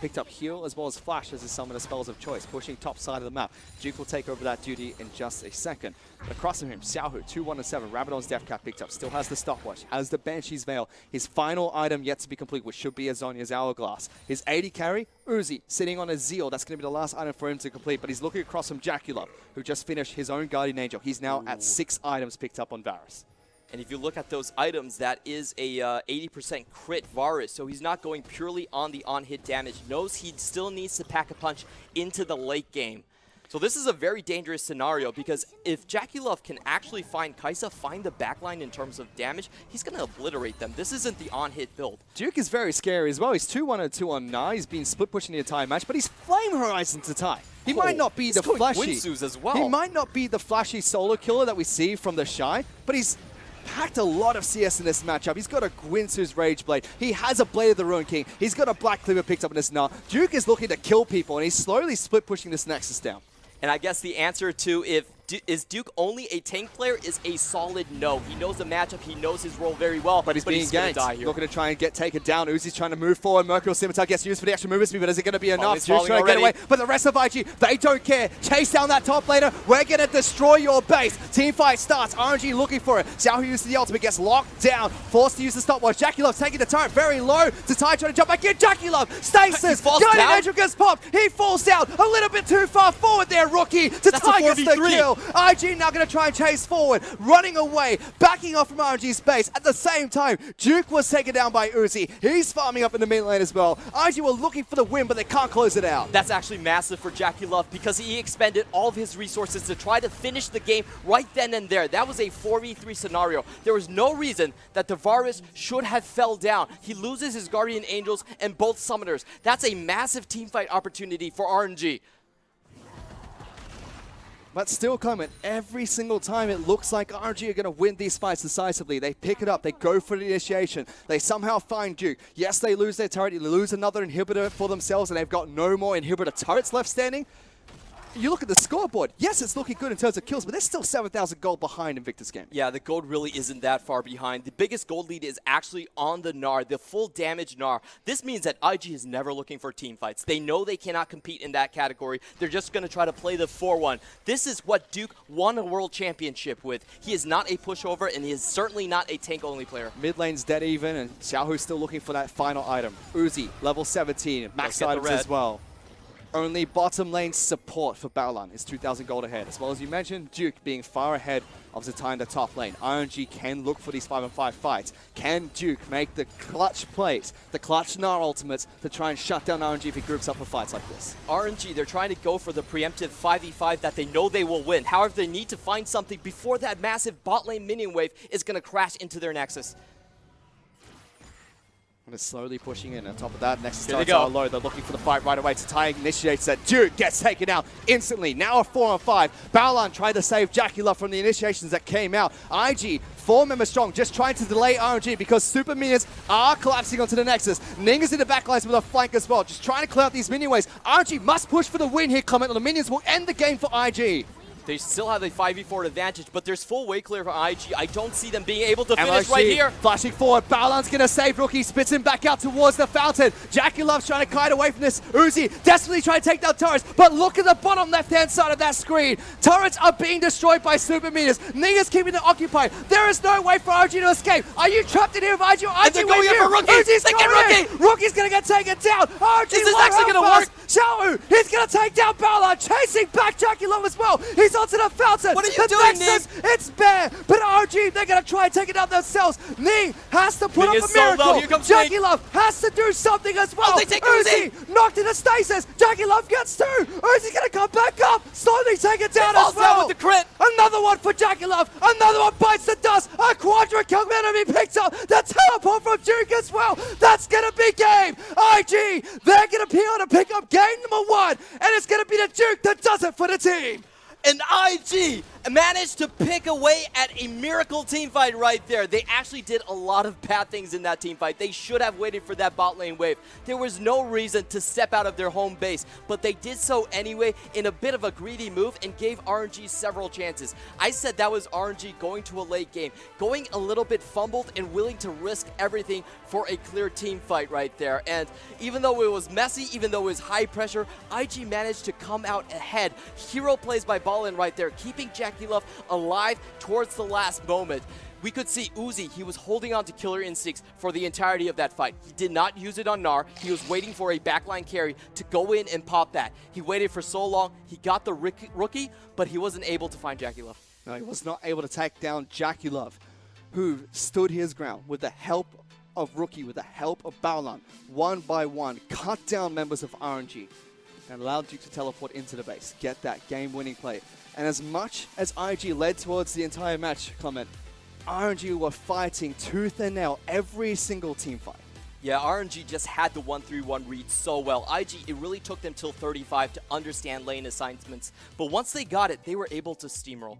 picked up heal as well as flash as his summoner spells of choice, pushing top side of the map. Duke will take over that duty in just a second. But across from him, Xiaohu, 2-1-7. Rabadon's Death Cap picked up, still has the stopwatch, has the Banshee's Veil. His final item yet to be complete, which should be a Zhonya's Hourglass. His 80 carry, Uzi, sitting on a Zeal. That's going to be the last item for him to complete, but he's looking across from Jacula, who just finished his own Guardian Angel. He's now at 6 items picked up on Varus. And if you look at those items, that is a 80% crit Varus, so he's not going purely on the on-hit damage. Knows he still needs to pack a punch into the late game. So this is a very dangerous scenario, because if Jackie Love can actually find Kai'Sa, find the backline in terms of damage, he's going to obliterate them. This isn't the on-hit build. Duke is very scary as well. He's 2-1-2 on Gnar. He's been split pushing the entire match, but he's Flame Horizon to tie. He might not be the flashy. Winsus as well. He might not be the flashy solo killer that we see from the Shy, but he's packed a lot of CS in this matchup. He's got a Gwinsu's Rage Blade. He has a Blade of the Ruin King. He's got a Black Cleaver picked up in this Gnar. Duke is looking to kill people, and he's slowly split pushing this Nexus down. And I guess the answer to is Duke only a tank player is a solid no. He knows the matchup, he knows his role very well, but he's being going to die here. Looking to try and get taken down. Uzi's trying to move forward. Mercurial Scimitar gets used for the extra movement speed, but is it going to be enough? Duke's trying to get away, but the rest of IG, they don't care. Chase down that top laner. We're going to destroy your base. Team fight starts. RNG looking for it. Xiaohu uses the ultimate, gets locked down, forced to use the stopwatch. Jackie Love taking the turret very low. Zatai trying to jump back in. Jackie Love, stasis. Guardian Angel gets popped. He falls down a little bit too far forward there, Rookie. Zatai gets the kill. IG now going to try and chase forward, running away, backing off from RNG's base. At the same time, Duke was taken down by Uzi. He's farming up in the mid lane as well. IG were looking for the win, but they can't close it out. That's actually massive for Jackie Love, because he expended all of his resources to try to finish the game right then and there. That was a 4v3 scenario. There was no reason that the Varus should have fell down. He loses his Guardian Angels and both Summoners. That's a massive teamfight opportunity for RNG. But still, Clement, every single time it looks like RNG are going to win these fights decisively. They pick it up, they go for the initiation, they somehow find Duke. Yes, they lose their turret, they lose another inhibitor for themselves, and they've got no more inhibitor turrets left standing. you look at the scoreboard, yes, it's looking good in terms of kills, but there's still 7,000 gold behind Invictus Gaming. Yeah, the gold really isn't that far behind. The biggest gold lead is actually on the Gnar, the full damage Gnar. This means that IG is never looking for team fights. They know they cannot compete in that category. They're just going to try to play the 4-1. This is what Duke won a world championship with. He is not a pushover, and he is certainly not a tank-only player. Mid lane's dead even, and Xiaohu's still looking for that final item. Uzi, level 17, max items as well. Only bottom lane support for Baolan is 2,000 gold ahead. As well as you mentioned, Duke being far ahead of Zatai in the top lane. RNG can look for these 5-on-5 fights. Can Duke make the clutch plays, the clutch Gnar ultimates to try and shut down RNG if he groups up for fights like this? RNG, they're trying to go for the preemptive 5v5 that they know they will win. However, they need to find something before that massive bot lane minion wave is going to crash into their Nexus. And it's slowly pushing in. On top of that, Nexus Here they starts go. low. They're looking for the fight right away. Tatai initiates that. Duke gets taken out instantly. Now a 4-on-5. Baolan tried to save Jackie Love from the initiations that came out. IG, 4 members strong, just trying to delay RNG because super minions are collapsing onto the Nexus. Ning is in the backlines with a flank as well, just trying to clear out these minion waves. RNG must push for the win here, Clement, or the minions will end the game for IG. They still have a 5v4 advantage, but there's full way clear for IG. I don't see them being able to finish right here. Flashing forward, Baolan's going to save Rookie, spits him back out towards the fountain. Jackie Love's trying to kite away from this. Uzi desperately trying to take down turrets, but look at the bottom left-hand side of that screen. Turrets are being destroyed by super minions. Ninga's keeping it occupied. There is no way for RG to escape. Are you trapped in here with IG? And they're going in for Rookie. Uzi's They get going in. Rookie. Rookie's going to get taken down. RG Is this actually going to work? Xiaohu, he's going to take down Baolan, chasing back Jackie Love as well. He's onto the fountain. What are you doing, Nexus, it's bare, but RG, they're going to try and take it out themselves. Ning has to put Ning up is a so miracle. low. Here comes Jackie Ning. Love has to do something as well. Oh, they take Uzi. Knocked into stasis. Jackie Love gets 2. Uzi's going to come back up. Slowly take it down as well. Down with the crit. Another one for Jackie Love. Another one bites the dust. A quadra kill enemy picks up. The teleport from Duke as well. That's going to be game. IG, they're going to be able to pick up game number 1, and it's going to be the Duke that does it for the team. And IG managed to pick away at a miracle team fight right there. They actually did a lot of bad things in that team fight. They should have waited for that bot lane wave. There was no reason to step out of their home base, but they did so anyway in a bit of a greedy move and gave RNG several chances. I said that was RNG going to a late game, going a little bit fumbled and willing to risk everything for a clear team fight right there. And even though it was messy, even though it was high pressure, IG managed to come out ahead. Hero plays by Ballin right there, keeping Jackie Love alive towards the last moment. We could see Uzi, he was holding on to killer instincts for the entirety of that fight. He did not use it on Gnar. He was waiting for a backline carry to go in and pop that. He waited for so long. He got the rookie, but he wasn't able to find Jackie Love. No, he was not able to take down Jackie Love, who stood his ground with the help of Rookie, with the help of Baolan, one by one, cut down members of RNG and allowed Duke to teleport into the base, get that game-winning play. And as much as IG led towards the entire match, Clement, RNG were fighting tooth and nail every single team fight. Yeah, RNG just had the 1-3-1 read so well. IG, it really took them till 35 to understand lane assignments. But once they got it, they were able to steamroll.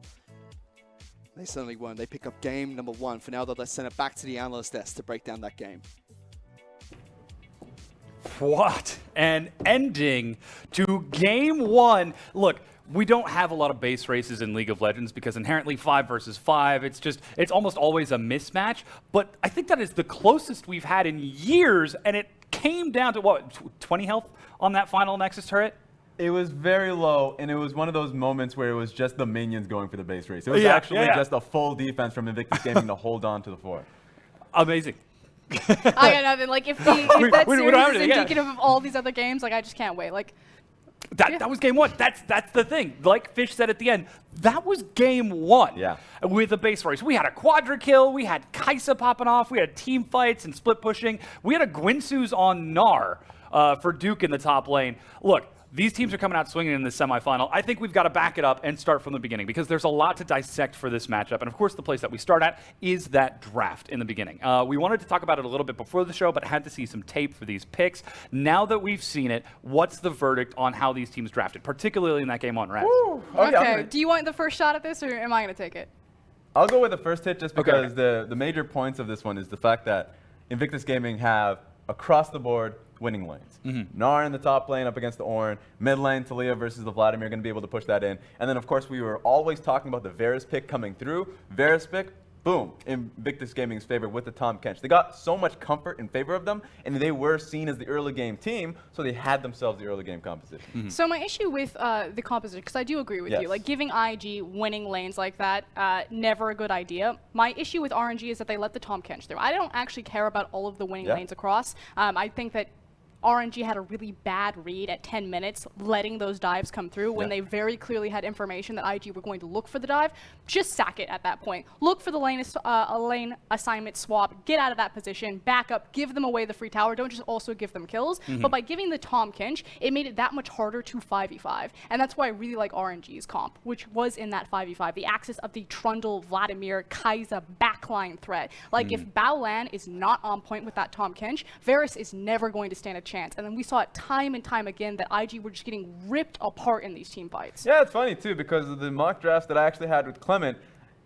They certainly weren't. They pick up game number 1. For now, though, let's send it back to the analyst desk to break down that game. What an ending to game 1. Look, we don't have a lot of base races in League of Legends because inherently 5 versus 5, it's almost always a mismatch. But I think that is the closest we've had in years, and it came down to what, 20 health on that final Nexus turret? It was very low, and it was one of those moments where it was just the minions going for the base race. It was actually just a full defense from Invictus Gaming to hold on to the fort. Amazing. I got nothing. Like, if that series is indicative of all these other games, like, I just can't wait. Like, that was game 1. That's the thing. Like Fish said at the end, that was game 1. Yeah. With the base race. We had a quadra kill, we had Kaisa popping off, we had team fights and split pushing. We had a Gwinsu's on Gnar for Duke in the top lane. Look, these teams are coming out swinging in the semifinal. I think we've got to back it up and start from the beginning because there's a lot to dissect for this matchup. And of course, the place that we start at is that draft in the beginning. We wanted to talk about it a little bit before the show, but had to see some tape for these picks. Now that we've seen it, what's the verdict on how these teams drafted, particularly in that game 1, Raz? Okay, do you want the first shot at this, or am I going to take it? I'll go with the first hit just because the major points of this one is the fact that Invictus Gaming have, across the board, winning lanes. Gnar in the top lane up against the Ornn, mid lane Talia versus the Vladimir, going to be able to push that in. And then of course we were always talking about the Varus pick coming through. Varus pick, boom, Invictus Gaming's favor with the Tahm Kench. They got so much comfort in favor of them, and they were seen as the early game team, so they had themselves the early game composition. So my issue with the composition, because I do agree with you, like giving IG winning lanes like that, never a good idea. My issue with RNG is that they let the Tahm Kench through. I don't actually care about all of the winning lanes across. I think that RNG had a really bad read at 10 minutes, letting those dives come through when they very clearly had information that IG were going to look for the dive. Just sack it at that point. Look for the lane assignment swap, get out of that position, back up, give them away the free tower. Don't just also give them kills. But by giving the Tahm Kench, it made it that much harder to 5v5. And that's why I really like RNG's comp, which was in that 5v5. The axis of the Trundle, Vladimir, Kai'Sa backline threat. Like if Baolan is not on point with that Tahm Kench, Varus is never going to stand a chance. And then we saw it time and time again that IG were just getting ripped apart in these team fights. Yeah, it's funny too, because of the mock drafts that I actually had with Clement,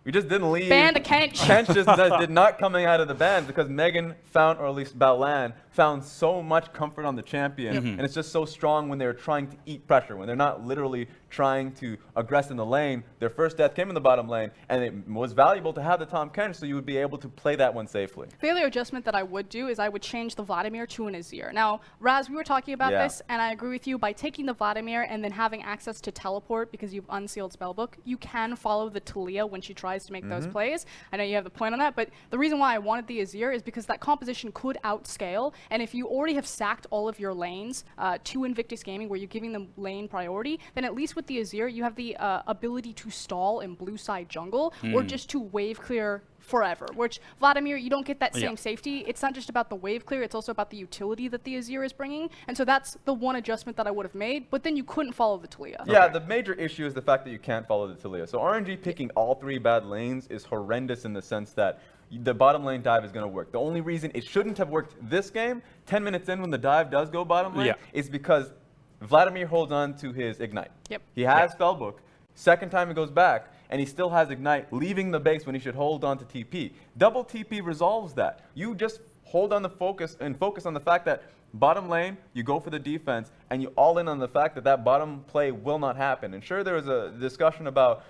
we just didn't leave. Ban the Kench. Kench just did not coming out of the ban because Megan found, or at least Baolan, found so much comfort on the champion. And it's just so strong when they're trying to eat pressure, when they're not literally trying to aggress in the lane. Their first death came in the bottom lane, and it was valuable to have the Tahm Kench so you would be able to play that one safely. The other adjustment that I would do is I would change the Vladimir to an Azir. Now, Raz, we were talking about this, and I agree with you. By taking the Vladimir and then having access to teleport because you've unsealed Spellbook, you can follow the Talia when she tries to make those plays. I know you have the point on that, but the reason why I wanted the Azir is because that composition could outscale, and if you already have sacked all of your lanes to Invictus Gaming where you're giving them lane priority, then at least with the Azir, you have the ability to stall in blue side jungle or just to wave clear forever, which Vladimir, you don't get that same safety. It's not just about the wave clear, it's also about the utility that the Azir is bringing. And so that's the one adjustment that I would have made, but then you couldn't follow the Talia. Yeah, the major issue is the fact that you can't follow the Talia. So RNG picking all three bad lanes is horrendous in the sense that the bottom lane dive is going to work. The only reason it shouldn't have worked this game, 10 minutes in when the dive does go bottom lane, is because Vladimir holds on to his Ignite. He has Spellbook. Second time it goes back, and he still has Ignite, leaving the base when he should hold on to TP. Double TP resolves that. You just hold on the focus and focus on the fact that bottom lane, you go for the defense, and you all in on the fact that that bottom play will not happen. And sure, there was a discussion about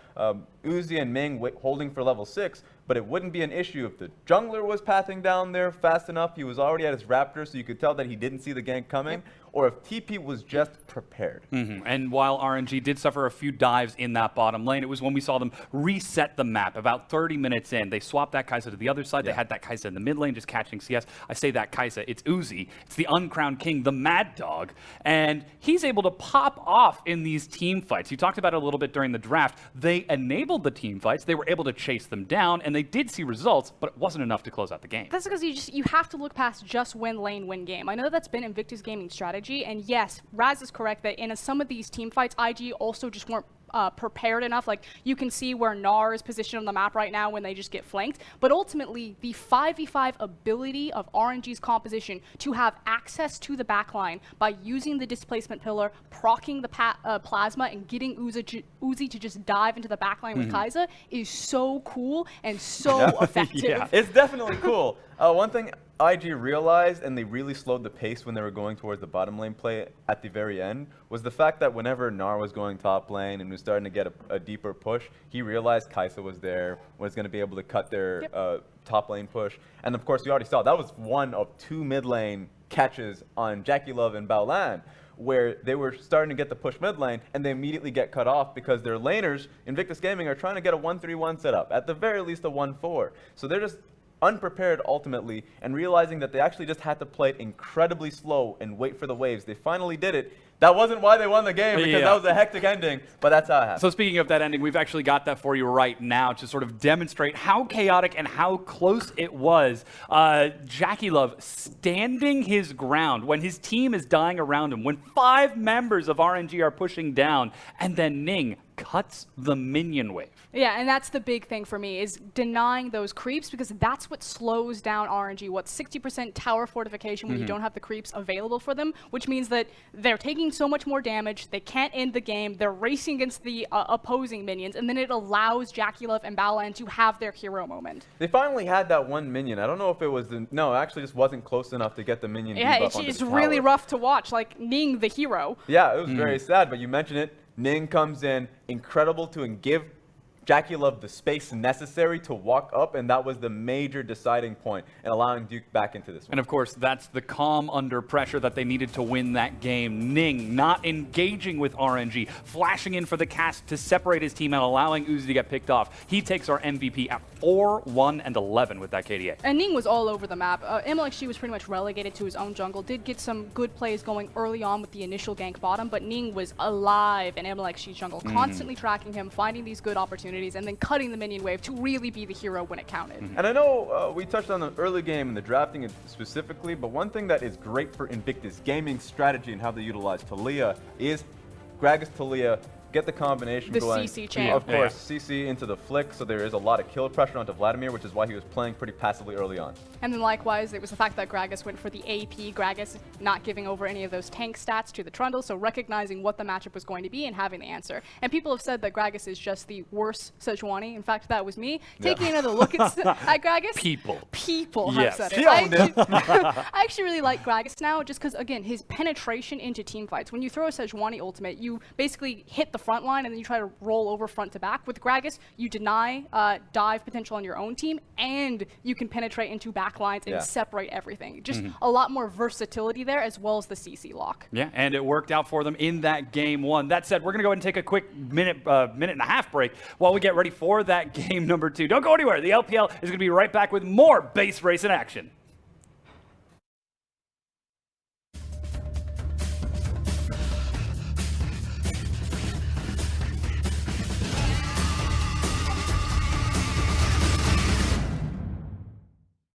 Uzi and Ming holding for level 6, but it wouldn't be an issue if the jungler was pathing down there fast enough. He was already at his Raptor, so you could tell that he didn't see the gank coming, or if TP was just prepared. And while RNG did suffer a few dives in that bottom lane, it was when we saw them reset the map about 30 minutes in. They swapped that Kai'Sa to the other side. They had that Kai'Sa in the mid lane just catching CS. I say that Kai'Sa, it's Uzi. It's the uncrowned king, the Mad Dog. And he's able to pop off in these team fights. You talked about it a little bit during the draft. They enabled the team fights. They were able to chase them down, and they did see results, but it wasn't enough to close out the game. That's because you have to look past just win lane, win game. I know that's been Invictus Gaming's strategy, and yes, Raz is correct that in some of these team fights, IG also just weren't prepared enough. Like, you can see where Gnar is positioned on the map right now when they just get flanked. But ultimately, the 5v5 ability of RNG's composition to have access to the backline by using the displacement pillar, proccing the plasma, and getting Uzi to just dive into the backline with Kai'Sa is so cool and so effective. It's definitely cool. One thing IG realized, and they really slowed the pace when they were going towards the bottom lane play at the very end, was the fact that whenever Gnar was going top lane and was starting to get a deeper push, he realized Kai'Sa was there, was going to be able to cut their top lane push. And of course, we already saw that was one of 2 mid lane catches on Jackie Love and Baolan, where they were starting to get the push mid lane, and they immediately get cut off because their laners, Invictus Gaming, are trying to get a 1-3-1 setup, at the very least a 1-4. So they're just unprepared ultimately, and realizing that they actually just had to play it incredibly slow and wait for the waves. They finally did it. That wasn't why they won the game, because that was a hectic ending, but that's how it happened. So speaking of that ending, we've actually got that for you right now to sort of demonstrate how chaotic and how close it was. Jackie Love standing his ground when his team is dying around him, when 5 members of RNG are pushing down, and then Ning cuts the minion wave. Yeah, and that's the big thing for me, is denying those creeps, because that's what slows down RNG. What, 60% tower fortification when you don't have the creeps available for them, which means that they're taking so much more damage, they can't end the game, they're racing against the opposing minions, and then it allows JackeyLove and Balan to have their hero moment. They finally had that one minion. I don't know if it was no, actually just wasn't close enough to get the minion Yeah, debuff onto it's the really tower. rough to watch, like Ning the hero. Yeah, it was very sad, but you mentioned it. Ning comes in, incredible to give JackeyLove the space necessary to walk up, and that was the major deciding point in allowing Duke back into this one. And of course, that's the calm under pressure that they needed to win that game. Ning not engaging with RNG, flashing in for the cast to separate his team and allowing Uzi to get picked off. He takes our MVP at 4-1-11 with that KDA. And Ning was all over the map. She was pretty much relegated to his own jungle, did get some good plays going early on with the initial gank bottom, but Ning was alive in She's jungle, constantly tracking him, finding these good opportunities, and then cutting the minion wave to really be the hero when it counted. And I know we touched on the early game and the drafting specifically, but one thing that is great for Invictus Gaming's strategy and how they utilize Taliyah is Gragas Taliyah, get the combination going. The CC chain. Of course, CC into the flick, so there is a lot of kill pressure onto Vladimir, which is why he was playing pretty passively early on. And then likewise, it was the fact that Gragas went for the AP, Gragas not giving over any of those tank stats to the Trundle, so recognizing what the matchup was going to be and having the answer. And people have said that Gragas is just the worst Sejuani. In fact, that was me. Taking another look at Gragas. People have said it. I actually really like Gragas now, just because, again, his penetration into team fights. When you throw a Sejuani ultimate, you basically hit the front line and then you try to roll over front to back. With Gragas, you deny dive potential on your own team, and you can penetrate into back lines and separate everything. Just a lot more versatility there, as well as the CC lock. Yeah, and it worked out for them in that game one. That said, we're going to go ahead and take a quick minute and a half break while we get ready for that game number 2. Don't go anywhere. The LPL is going to be right back with more base race in action.